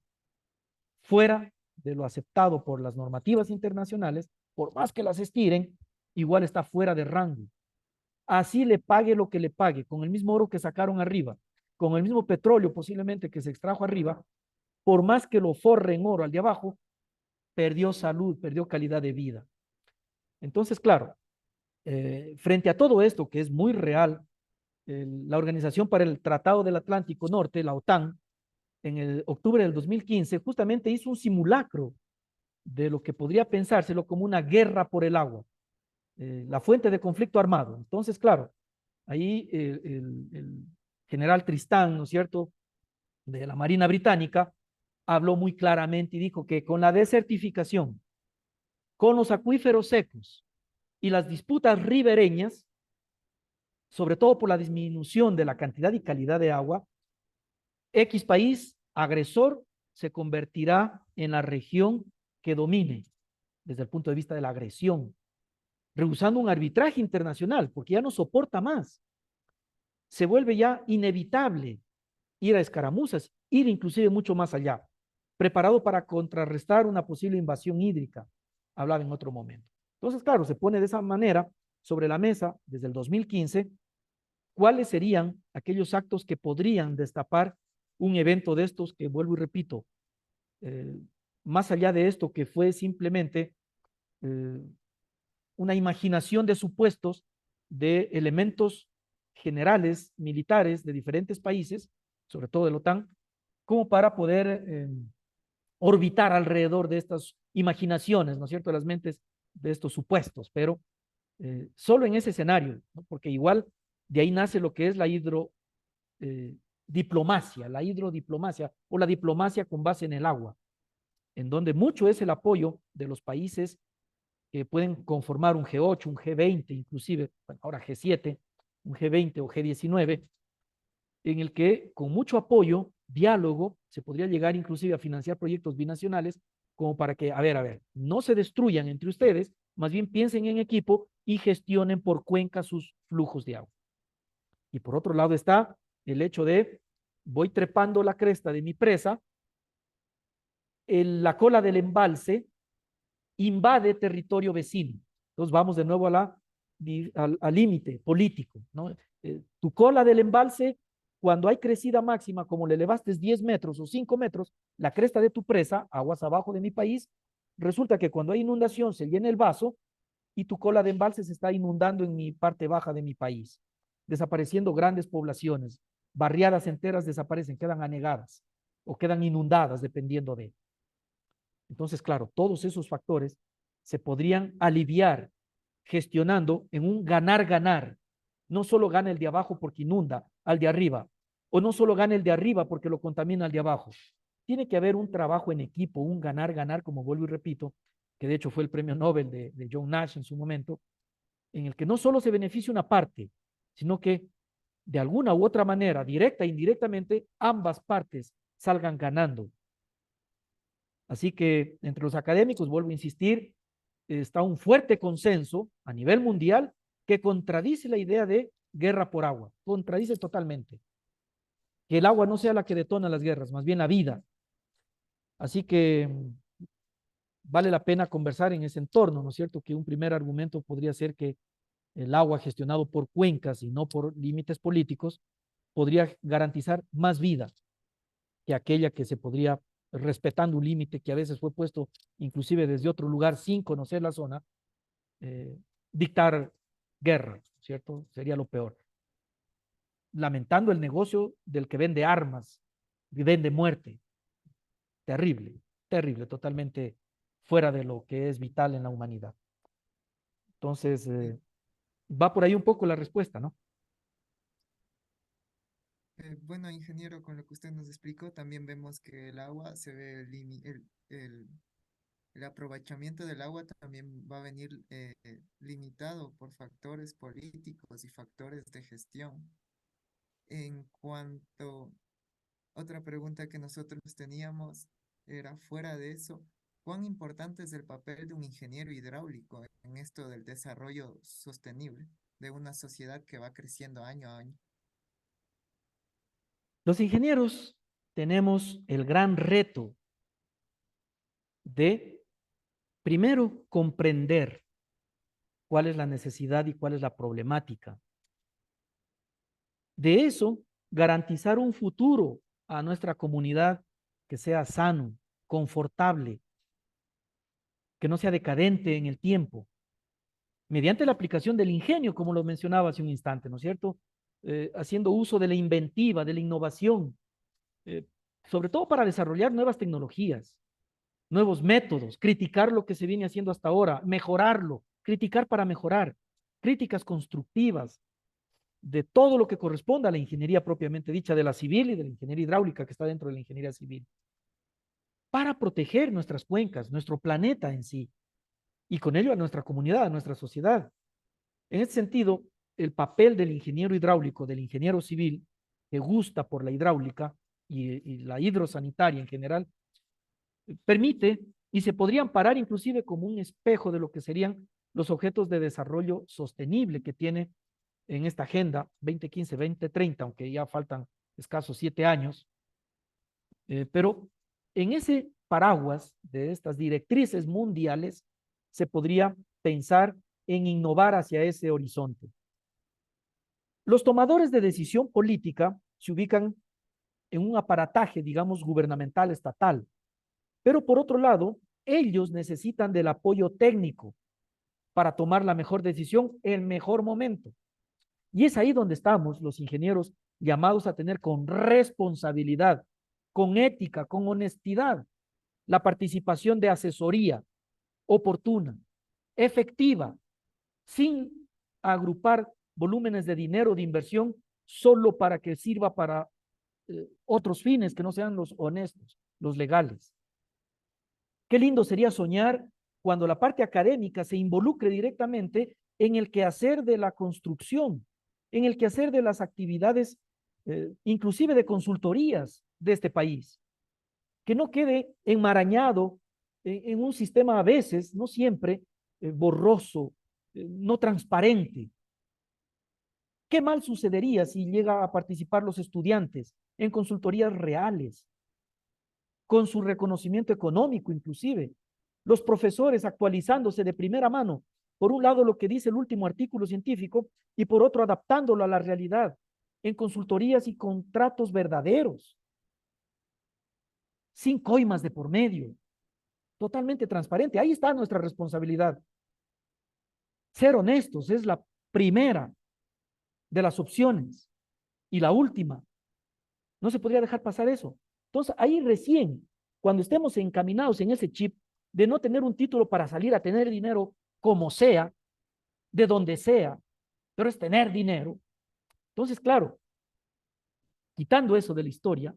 fuera de lo aceptado por las normativas internacionales, por más que las estiren, igual está fuera de rango. Así le pague lo que le pague, con el mismo oro que sacaron arriba, con el mismo petróleo posiblemente que se extrajo arriba, por más que lo forre en oro al de abajo, perdió salud, perdió calidad de vida. Entonces, claro, frente a todo esto que es muy real, la Organización para el Tratado del Atlántico Norte, la OTAN, en el octubre del 2015, justamente hizo un simulacro de lo que podría pensárselo como una guerra por el agua, la fuente de conflicto armado. Entonces, claro, ahí el general Tristán, ¿no es cierto?, de la Marina Británica, habló muy claramente y dijo que con la desertificación, con los acuíferos secos y las disputas ribereñas, sobre todo por la disminución de la cantidad y calidad de agua, X país agresor se convertirá en la región que domine desde el punto de vista de la agresión, rehusando un arbitraje internacional, porque ya no soporta más. Se vuelve ya inevitable ir a escaramuzas, ir inclusive mucho más allá, preparado para contrarrestar una posible invasión hídrica, hablaba en otro momento. Entonces, claro, se pone de esa manera sobre la mesa desde el 2015 cuáles serían aquellos actos que podrían destapar un evento de estos que, vuelvo y repito, eh, más allá de esto que fue simplemente eh, una imaginación de supuestos de elementos generales militares de diferentes países, sobre todo de la OTAN, como para poder orbitar alrededor de estas imaginaciones, ¿no es cierto?, de las mentes de estos supuestos, pero solo en ese escenario, ¿no? Porque igual de ahí nace lo que es eh, la hidrodiplomacia o la diplomacia con base en el agua, en donde mucho es el apoyo de los países que pueden conformar un G8, un G20, inclusive, bueno, ahora G7, un G20 o G19, en el que con mucho apoyo, diálogo, se podría llegar inclusive a financiar proyectos binacionales como para que, a ver, no se destruyan entre ustedes, más bien piensen en equipo y gestionen por cuenca sus flujos de agua. Y por otro lado está el hecho de, voy trepando la cresta de mi presa, la cola del embalse invade territorio vecino. Entonces vamos de nuevo al límite político, ¿no? Tu cola del embalse, cuando hay crecida máxima, como le elevaste 10 metros o 5 metros, la cresta de tu presa, aguas abajo de mi país, resulta que cuando hay inundación se llena el vaso y tu cola de embalse se está inundando en mi parte baja de mi país, desapareciendo grandes poblaciones, barriadas enteras desaparecen, quedan anegadas o quedan inundadas dependiendo de. Entonces, claro, todos esos factores se podrían aliviar gestionando en un ganar-ganar. No solo gana el de abajo porque inunda al de arriba, o no solo gana el de arriba porque lo contamina al de abajo. Tiene que haber un trabajo en equipo, un ganar-ganar, como vuelvo y repito, que de hecho fue el premio Nobel de John Nash en su momento, en el que no solo se beneficia una parte, sino que de alguna u otra manera, directa e indirectamente, ambas partes salgan ganando. Así que entre los académicos, vuelvo a insistir, está un fuerte consenso a nivel mundial que contradice la idea de guerra por agua, contradice totalmente. Que el agua no sea la que detona las guerras, más bien la vida. Así que vale la pena conversar en ese entorno, ¿no es cierto? Que un primer argumento podría ser que el agua gestionado por cuencas y no por límites políticos podría garantizar más vida que aquella que se podría, respetando un límite que a veces fue puesto inclusive desde otro lugar sin conocer la zona, eh, dictar guerra, ¿cierto? Sería lo peor. Lamentando el negocio del que vende armas y vende muerte. Terrible, terrible, totalmente fuera de lo que es vital en la humanidad. Entonces, Sí. va por ahí un poco la respuesta, ¿no? Bueno, ingeniero, con lo que usted nos explicó, también vemos que el agua se ve, el aprovechamiento del agua también va a venir limitado por factores políticos y factores de gestión. En cuanto, otra pregunta que nosotros teníamos era fuera de eso, ¿cuán importante es el papel de un ingeniero hidráulico en esto del desarrollo sostenible de una sociedad que va creciendo año a año? Los ingenieros tenemos el gran reto de, primero, comprender cuál es la necesidad y cuál es la problemática. De eso, garantizar un futuro a nuestra comunidad que sea sano, confortable, que no sea decadente en el tiempo, mediante la aplicación del ingenio, como lo mencionaba hace un instante, ¿no es cierto? Haciendo uso de la inventiva, de la innovación, eh, sobre todo para desarrollar nuevas tecnologías, nuevos métodos, criticar lo que se viene haciendo hasta ahora, mejorarlo, criticar para mejorar, críticas constructivas de todo lo que corresponda a la ingeniería propiamente dicha, de la civil y de la ingeniería hidráulica que está dentro de la ingeniería civil, para proteger nuestras cuencas, nuestro planeta en sí, y con ello a nuestra comunidad, a nuestra sociedad. En ese sentido, el papel del ingeniero hidráulico, del ingeniero civil, que gusta por la hidráulica y la hidrosanitaria en general, permite y se podrían parar inclusive como un espejo de lo que serían los objetos de desarrollo sostenible que tiene en esta agenda 2015-2030, aunque ya faltan escasos 7 años, pero en ese paraguas de estas directrices mundiales se podría pensar en innovar hacia ese horizonte. Los tomadores de decisión política se ubican en un aparataje, digamos, gubernamental, estatal, Pero por otro lado, ellos necesitan del apoyo técnico para tomar la mejor decisión en el mejor momento. Y es ahí donde estamos los ingenieros llamados a tener con responsabilidad, con ética, con honestidad, la participación de asesoría oportuna, efectiva, sin agrupar volúmenes de dinero de inversión solo para que sirva para otros fines que no sean los honestos, los legales. Qué lindo sería soñar cuando la parte académica se involucre directamente en el quehacer de la construcción, en el quehacer de las actividades, inclusive de consultorías de este país, que no quede enmarañado en un sistema a veces, no siempre, borroso, no transparente. ¿Qué mal sucedería si llega a participar los estudiantes en consultorías reales, con su reconocimiento económico inclusive? Los profesores actualizándose de primera mano, por un lado lo que dice el último artículo científico y por otro adaptándolo a la realidad, en consultorías y contratos verdaderos, sin coimas de por medio, totalmente transparente. Ahí está nuestra responsabilidad. Ser honestos es la primera de las opciones y la última. No se podría dejar pasar eso. Entonces, ahí recién, cuando estemos encaminados en ese chip de no tener un título para salir a tener dinero como sea, de donde sea, pero es tener dinero. Entonces, claro, quitando eso de la historia,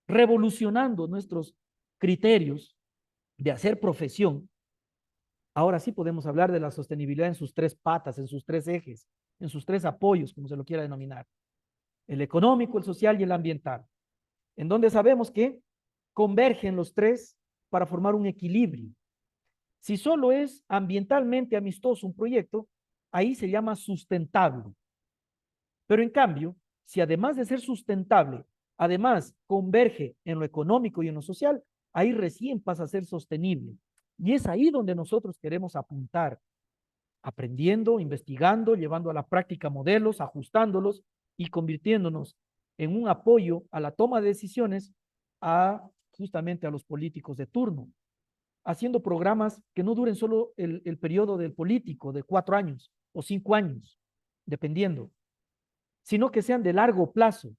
revolucionando nuestros criterios de hacer profesión, ahora sí podemos hablar de la sostenibilidad en sus tres patas, en sus tres ejes, en sus tres apoyos, como se lo quiera denominar: el económico, el social y el ambiental, en donde sabemos que convergen los tres para formar un equilibrio. Si solo es ambientalmente amistoso un proyecto, ahí se llama sustentable. Pero en cambio, si además de ser sustentable, además converge en lo económico y en lo social, ahí recién pasa a ser sostenible. Y es ahí donde nosotros queremos apuntar, aprendiendo, investigando, llevando a la práctica modelos, ajustándolos y convirtiéndonos en un apoyo a la toma de decisiones justamente a los políticos de turno, haciendo programas que no duren solo el periodo del político de 4 años o 5 años, dependiendo, sino que sean de largo plazo,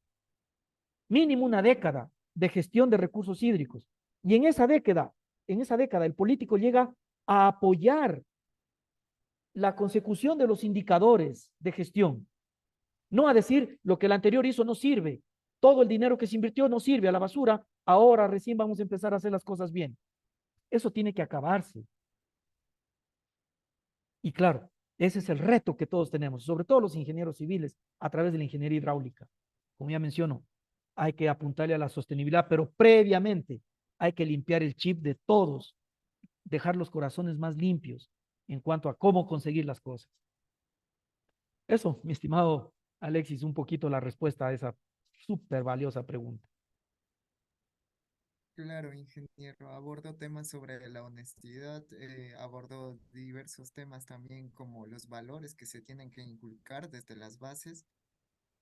mínimo una década de gestión de recursos hídricos. Y en esa década el político llega a apoyar la consecución de los indicadores de gestión, no a decir lo que el anterior hizo no sirve, todo el dinero que se invirtió no sirve, a la basura, ahora recién vamos a empezar a hacer las cosas bien. Eso tiene que acabarse. Y claro, ese es el reto que todos tenemos, sobre todo los ingenieros civiles, a través de la ingeniería hidráulica. Como ya menciono, hay que apuntarle a la sostenibilidad, pero previamente hay que limpiar el chip de todos, dejar los corazones más limpios en cuanto a cómo conseguir las cosas. Eso, mi estimado Alexis, un poquito la respuesta a esa súper valiosa pregunta. Claro, ingeniero, abordó temas sobre la honestidad, abordó diversos temas también como los valores que se tienen que inculcar desde las bases.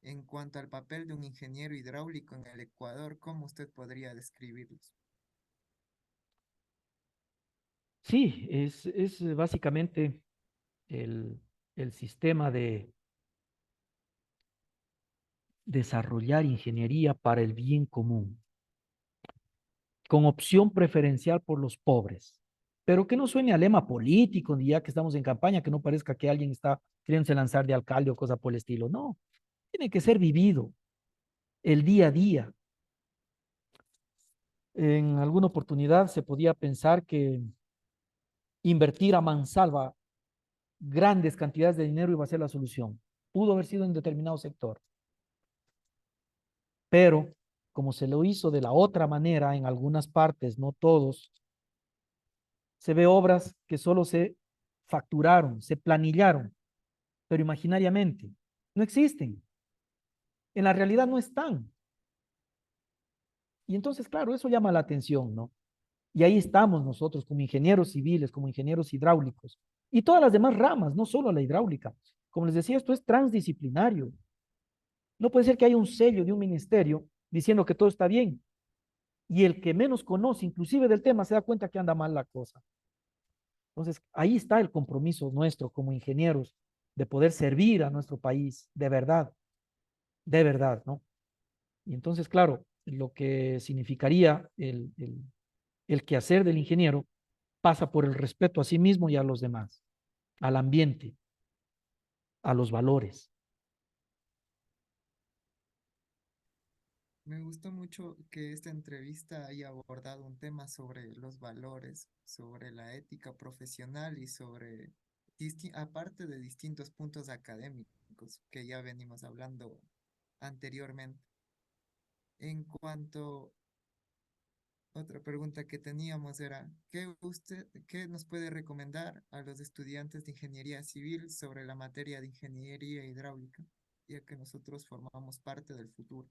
En cuanto al papel de un ingeniero hidráulico en el Ecuador, ¿cómo usted podría describirlos? Sí, es básicamente el, el sistema de desarrollar ingeniería para el bien común, con opción preferencial por los pobres, pero que no suene a lema político, ni ya que estamos en campaña, que no parezca que alguien está queriéndose lanzar de alcalde o cosa por el estilo. No, tiene que ser vivido el día a día. En alguna oportunidad se podía pensar que invertir a mansalva grandes cantidades de dinero iba a ser la solución. Pudo haber sido en determinado sector, pero como se lo hizo de la otra manera en algunas partes, no todos, se ve obras que solo se facturaron, se planillaron, pero imaginariamente no existen. En la realidad no están. Y entonces, claro, eso llama la atención, ¿no? Y ahí estamos nosotros como ingenieros civiles, como ingenieros hidráulicos y todas las demás ramas, no solo la hidráulica. Como les decía, esto es transdisciplinario. No puede ser que haya un sello de un ministerio diciendo que todo está bien y el que menos conoce, inclusive del tema, se da cuenta que anda mal la cosa. Entonces, ahí está el compromiso nuestro como ingenieros de poder servir a nuestro país de verdad, ¿no? Y entonces, claro, lo que significaría el quehacer del ingeniero pasa por el respeto a sí mismo y a los demás, al ambiente, a los valores. Me gustó mucho que esta entrevista haya abordado un tema sobre los valores, sobre la ética profesional y sobre, aparte de distintos puntos académicos que ya venimos hablando anteriormente. En cuanto otra pregunta que teníamos era, qué nos puede recomendar a los estudiantes de ingeniería civil sobre la materia de ingeniería hidráulica, ya que nosotros formamos parte del futuro?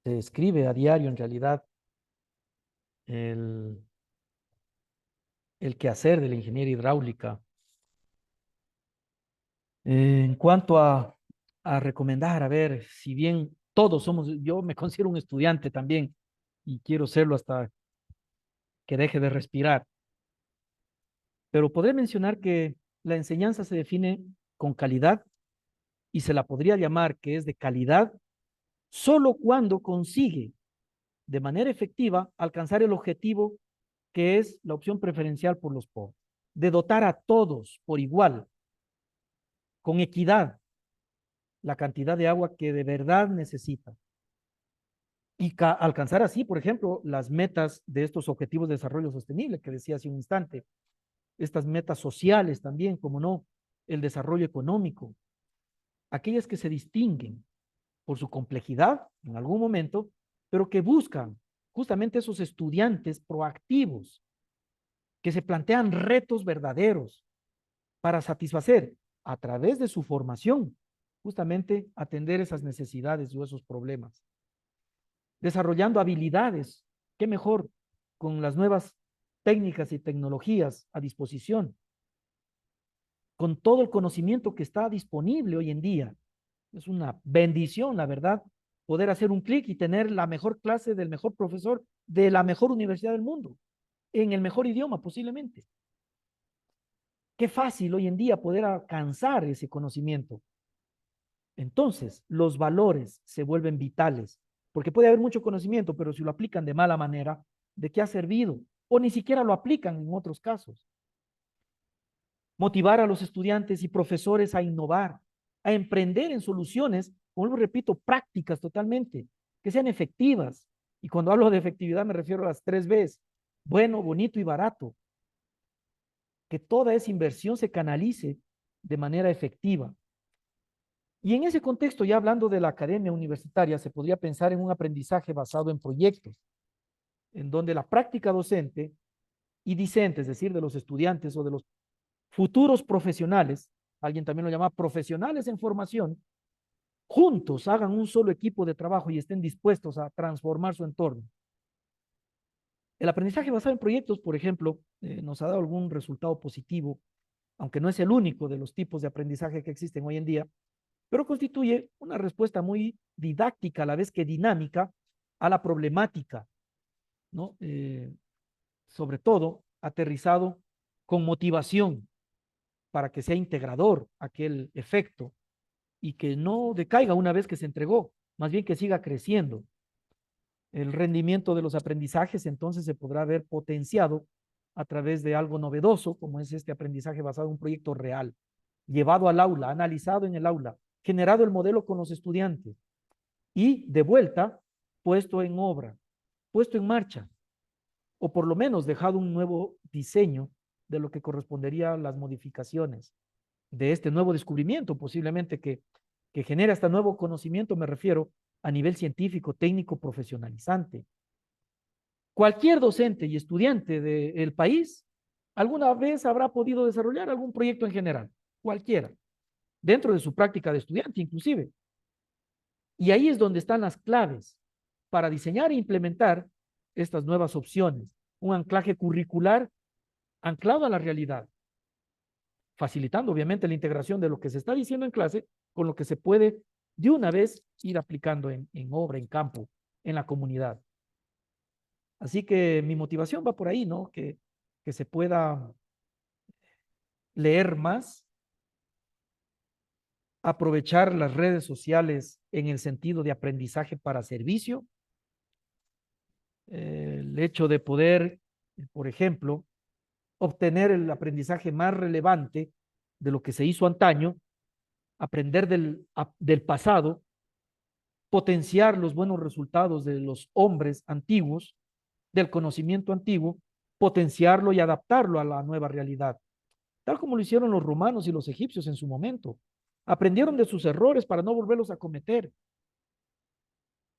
Se escribe a diario en realidad el, el quehacer de la ingeniería hidráulica. En cuanto a recomendar, a ver, si bien todos somos, yo me considero un estudiante también y quiero serlo hasta que deje de respirar, pero podré mencionar que la enseñanza se define con calidad y se la podría llamar que es de calidad solo cuando consigue de manera efectiva alcanzar el objetivo que es la opción preferencial por los pobres, de dotar a todos por igual, con equidad, la cantidad de agua que de verdad necesita. Y alcanzar así, por ejemplo, las metas de estos objetivos de desarrollo sostenible que decía hace un instante, estas metas sociales también, como no, el desarrollo económico, aquellas que se distinguen por su complejidad en algún momento, pero que buscan justamente esos estudiantes proactivos, que se plantean retos verdaderos para satisfacer a través de su formación, justamente atender esas necesidades o esos problemas. Desarrollando habilidades, qué mejor, con las nuevas técnicas y tecnologías a disposición, con todo el conocimiento que está disponible hoy en día. Es una bendición, la verdad, poder hacer un clic y tener la mejor clase del mejor profesor de la mejor universidad del mundo, en el mejor idioma posiblemente. Qué fácil hoy en día poder alcanzar ese conocimiento. Entonces, los valores se vuelven vitales, porque puede haber mucho conocimiento, pero si lo aplican de mala manera, ¿de qué ha servido? O ni siquiera lo aplican en otros casos. Motivar a los estudiantes y profesores a innovar, a emprender en soluciones, como repito, prácticas totalmente, que sean efectivas. Y cuando hablo de efectividad me refiero a las 3 Bs: bueno, bonito y barato. Que toda esa inversión se canalice de manera efectiva. Y en ese contexto, ya hablando de la academia universitaria, se podría pensar en un aprendizaje basado en proyectos, en donde la práctica docente y discente, es decir, de los estudiantes o de los futuros profesionales, alguien también lo llama profesionales en formación, juntos hagan un solo equipo de trabajo y estén dispuestos a transformar su entorno. El aprendizaje basado en proyectos, por ejemplo, nos ha dado algún resultado positivo, aunque no es el único de los tipos de aprendizaje que existen hoy en día, pero constituye una respuesta muy didáctica a la vez que dinámica a la problemática, ¿no? Sobre todo aterrizado con motivación para que sea integrador aquel efecto y que no decaiga una vez que se entregó, más bien que siga creciendo. El rendimiento de los aprendizajes entonces se podrá ver potenciado a través de algo novedoso, como es este aprendizaje basado en un proyecto real, llevado al aula, analizado en el aula, generado el modelo con los estudiantes y de vuelta puesto en obra, puesto en marcha, o por lo menos dejado un nuevo diseño de lo que correspondería a las modificaciones de este nuevo descubrimiento, posiblemente que genera este nuevo conocimiento, me refiero a nivel científico, técnico, profesionalizante. Cualquier docente y estudiante del país alguna vez habrá podido desarrollar algún proyecto en general, cualquiera, dentro de su práctica de estudiante inclusive. Y ahí es donde están las claves para diseñar e implementar estas nuevas opciones. Un anclaje curricular anclado a la realidad, facilitando obviamente la integración de lo que se está diciendo en clase con lo que se puede de una vez ir aplicando en obra, en campo, en la comunidad. Así que mi motivación va por ahí, ¿no? Que se pueda leer más, aprovechar las redes sociales en el sentido de aprendizaje para servicio, el hecho de poder, por ejemplo, obtener el aprendizaje más relevante de lo que se hizo antaño, aprender del pasado, potenciar los buenos resultados de los hombres antiguos, del conocimiento antiguo, potenciarlo y adaptarlo a la nueva realidad, tal como lo hicieron los romanos y los egipcios en su momento. Aprendieron de sus errores para no volverlos a cometer.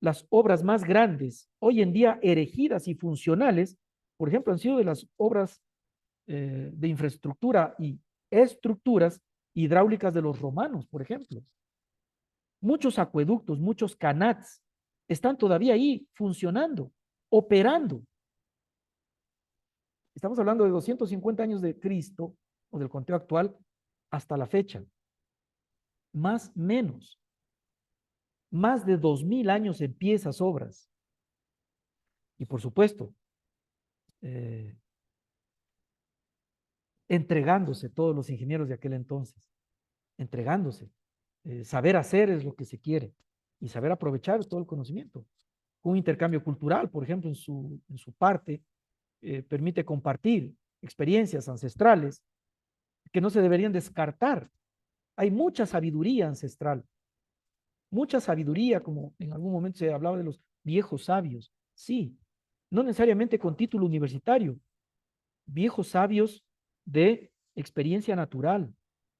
Las obras más grandes, hoy en día erigidas y funcionales, por ejemplo, han sido de las obras de infraestructura y estructuras hidráulicas de los romanos, por ejemplo. Muchos acueductos, muchos canats están todavía ahí funcionando, operando. Estamos hablando de 250 años de Cristo o del conteo actual hasta la fecha. Más menos. Más de 2000 años en pie esas obras. Y por supuesto, eh, entregándose todos los ingenieros de aquel entonces, entregándose. Saber hacer es lo que se quiere y saber aprovechar todo el conocimiento. Un intercambio cultural, por ejemplo, en su parte, permite compartir experiencias ancestrales que no se deberían descartar. Hay mucha sabiduría ancestral, mucha sabiduría, como en algún momento se hablaba de los viejos sabios. Sí, no necesariamente con título universitario, viejos sabios de experiencia natural,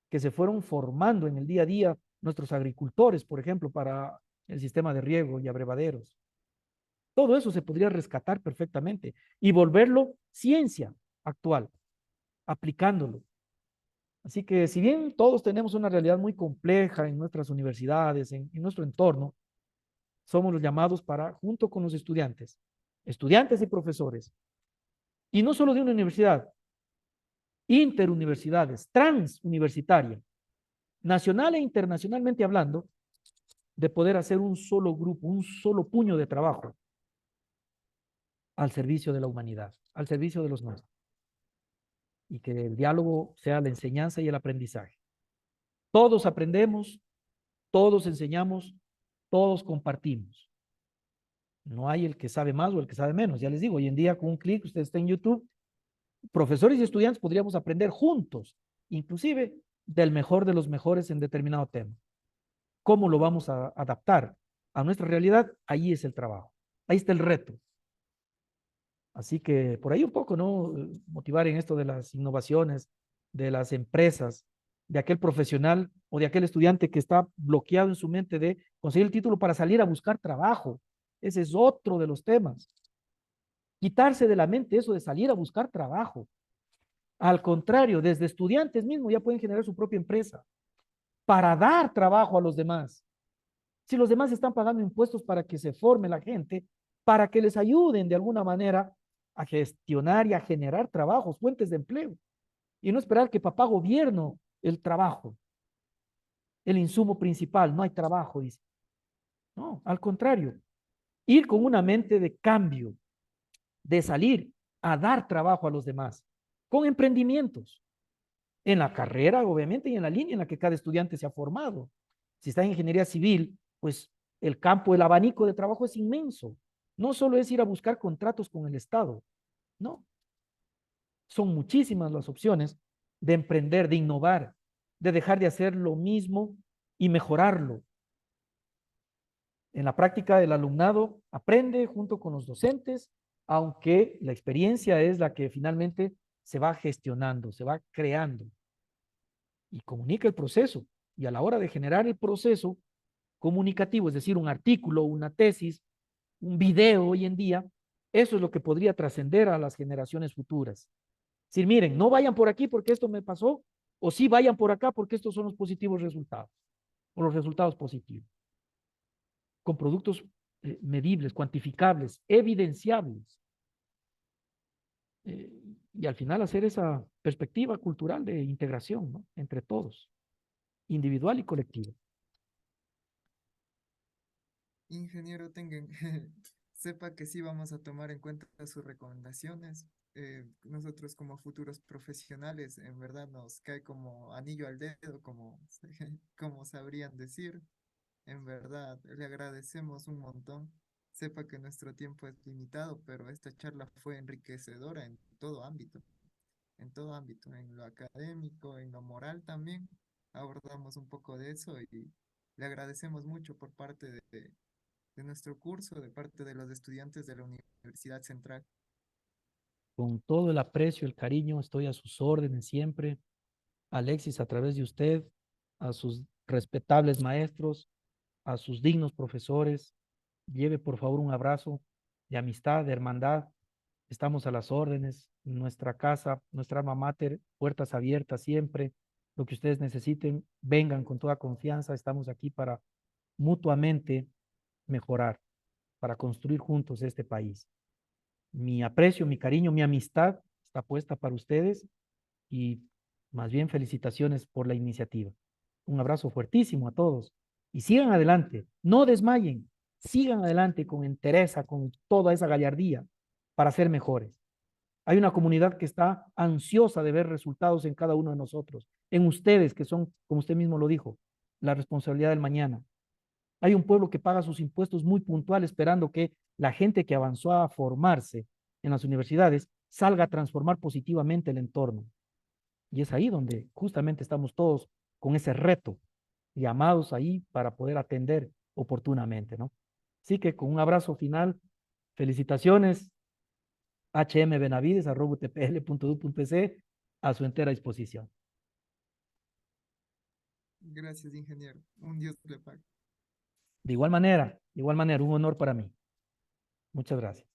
que se fueron formando en el día a día nuestros agricultores, por ejemplo, para el sistema de riego y abrevaderos. Todo eso se podría rescatar perfectamente y volverlo ciencia actual, aplicándolo. Así que si bien todos tenemos una realidad muy compleja en nuestras universidades, en nuestro entorno, somos los llamados para, junto con los estudiantes, estudiantes y profesores, y no solo de una universidad, interuniversidades, transuniversitaria, nacional e internacionalmente hablando, de poder hacer un solo grupo, un solo puño de trabajo al servicio de la humanidad, al servicio de los nuestros. Y que el diálogo sea la enseñanza y el aprendizaje. Todos aprendemos, todos enseñamos, todos compartimos. No hay el que sabe más o el que sabe menos. Ya les digo, hoy en día con un clic, usted está en YouTube, profesores y estudiantes podríamos aprender juntos, inclusive del mejor de los mejores en determinado tema. ¿Cómo lo vamos a adaptar a nuestra realidad? Ahí es el trabajo, ahí está el reto. Así que por ahí un poco, ¿no? Motivar en esto de las innovaciones, de las empresas, de aquel profesional o de aquel estudiante que está bloqueado en su mente de conseguir el título para salir a buscar trabajo. Ese es otro de los temas. Quitarse de la mente eso de salir a buscar trabajo. Al contrario, desde estudiantes mismos ya pueden generar su propia empresa para dar trabajo a los demás. Si los demás están pagando impuestos para que se forme la gente, para que les ayuden de alguna manera a gestionar y a generar trabajos, fuentes de empleo, y no esperar que papá gobierno el trabajo, el insumo principal, no hay trabajo, dice. No, al contrario, ir con una mente de cambio, de salir a dar trabajo a los demás, con emprendimientos, en la carrera, obviamente, y en la línea en la que cada estudiante se ha formado. Si está en ingeniería civil, pues el campo, el abanico de trabajo es inmenso. No solo es ir a buscar contratos con el Estado, no. Son muchísimas las opciones de emprender, de innovar, de dejar de hacer lo mismo y mejorarlo. En la práctica, el alumnado aprende junto con los docentes, aunque la experiencia es la que finalmente se va gestionando, se va creando y comunica el proceso. Y a la hora de generar el proceso comunicativo, es decir, un artículo, una tesis, un video hoy en día, eso es lo que podría trascender a las generaciones futuras. Es decir, miren, no vayan por aquí porque esto me pasó, o sí vayan por acá porque estos son los positivos resultados, o los resultados positivos, con productos medibles, cuantificables, evidenciables. Eh, y al final hacer esa perspectiva cultural de integración, ¿no? Entre todos, individual y colectivo. Ingeniero, tengan, sepa que sí vamos a tomar en cuenta sus recomendaciones. Nosotros como futuros profesionales, en verdad nos cae como anillo al dedo, como, como sabrían decir. En verdad, le agradecemos un montón. Sepa que nuestro tiempo es limitado, pero esta charla fue enriquecedora en todo ámbito, en lo académico, en lo moral también. Abordamos un poco de eso y le agradecemos mucho por parte de nuestro curso, de parte de los estudiantes de la Universidad Central. Con todo el aprecio, el cariño, estoy a sus órdenes siempre. Alexis, a través de usted, a sus respetables maestros, a sus dignos profesores, lleve por favor un abrazo de amistad, de hermandad. Estamos a las órdenes. Nuestra casa, nuestra alma mater, puertas abiertas siempre. Lo que ustedes necesiten, vengan con toda confianza. Estamos aquí para mutuamente mejorar, para construir juntos este país. Mi aprecio, mi cariño, mi amistad está puesta para ustedes y más bien felicitaciones por la iniciativa. Un abrazo fuertísimo a todos y sigan adelante, no desmayen, sigan adelante con entereza, con toda esa gallardía para ser mejores. Hay una comunidad que está ansiosa de ver resultados en cada uno de nosotros, en ustedes que son, como usted mismo lo dijo, la responsabilidad del mañana. Hay un pueblo que paga sus impuestos muy puntual esperando que la gente que avanzó a formarse en las universidades salga a transformar positivamente el entorno. Y es ahí donde justamente estamos todos con ese reto, llamados ahí para poder atender oportunamente, ¿no? Así que con un abrazo final, felicitaciones, hmbenavides@utpl.edu.es, a su entera disposición. Gracias, ingeniero. Un Dios le pague. De igual manera, un honor para mí. Muchas gracias.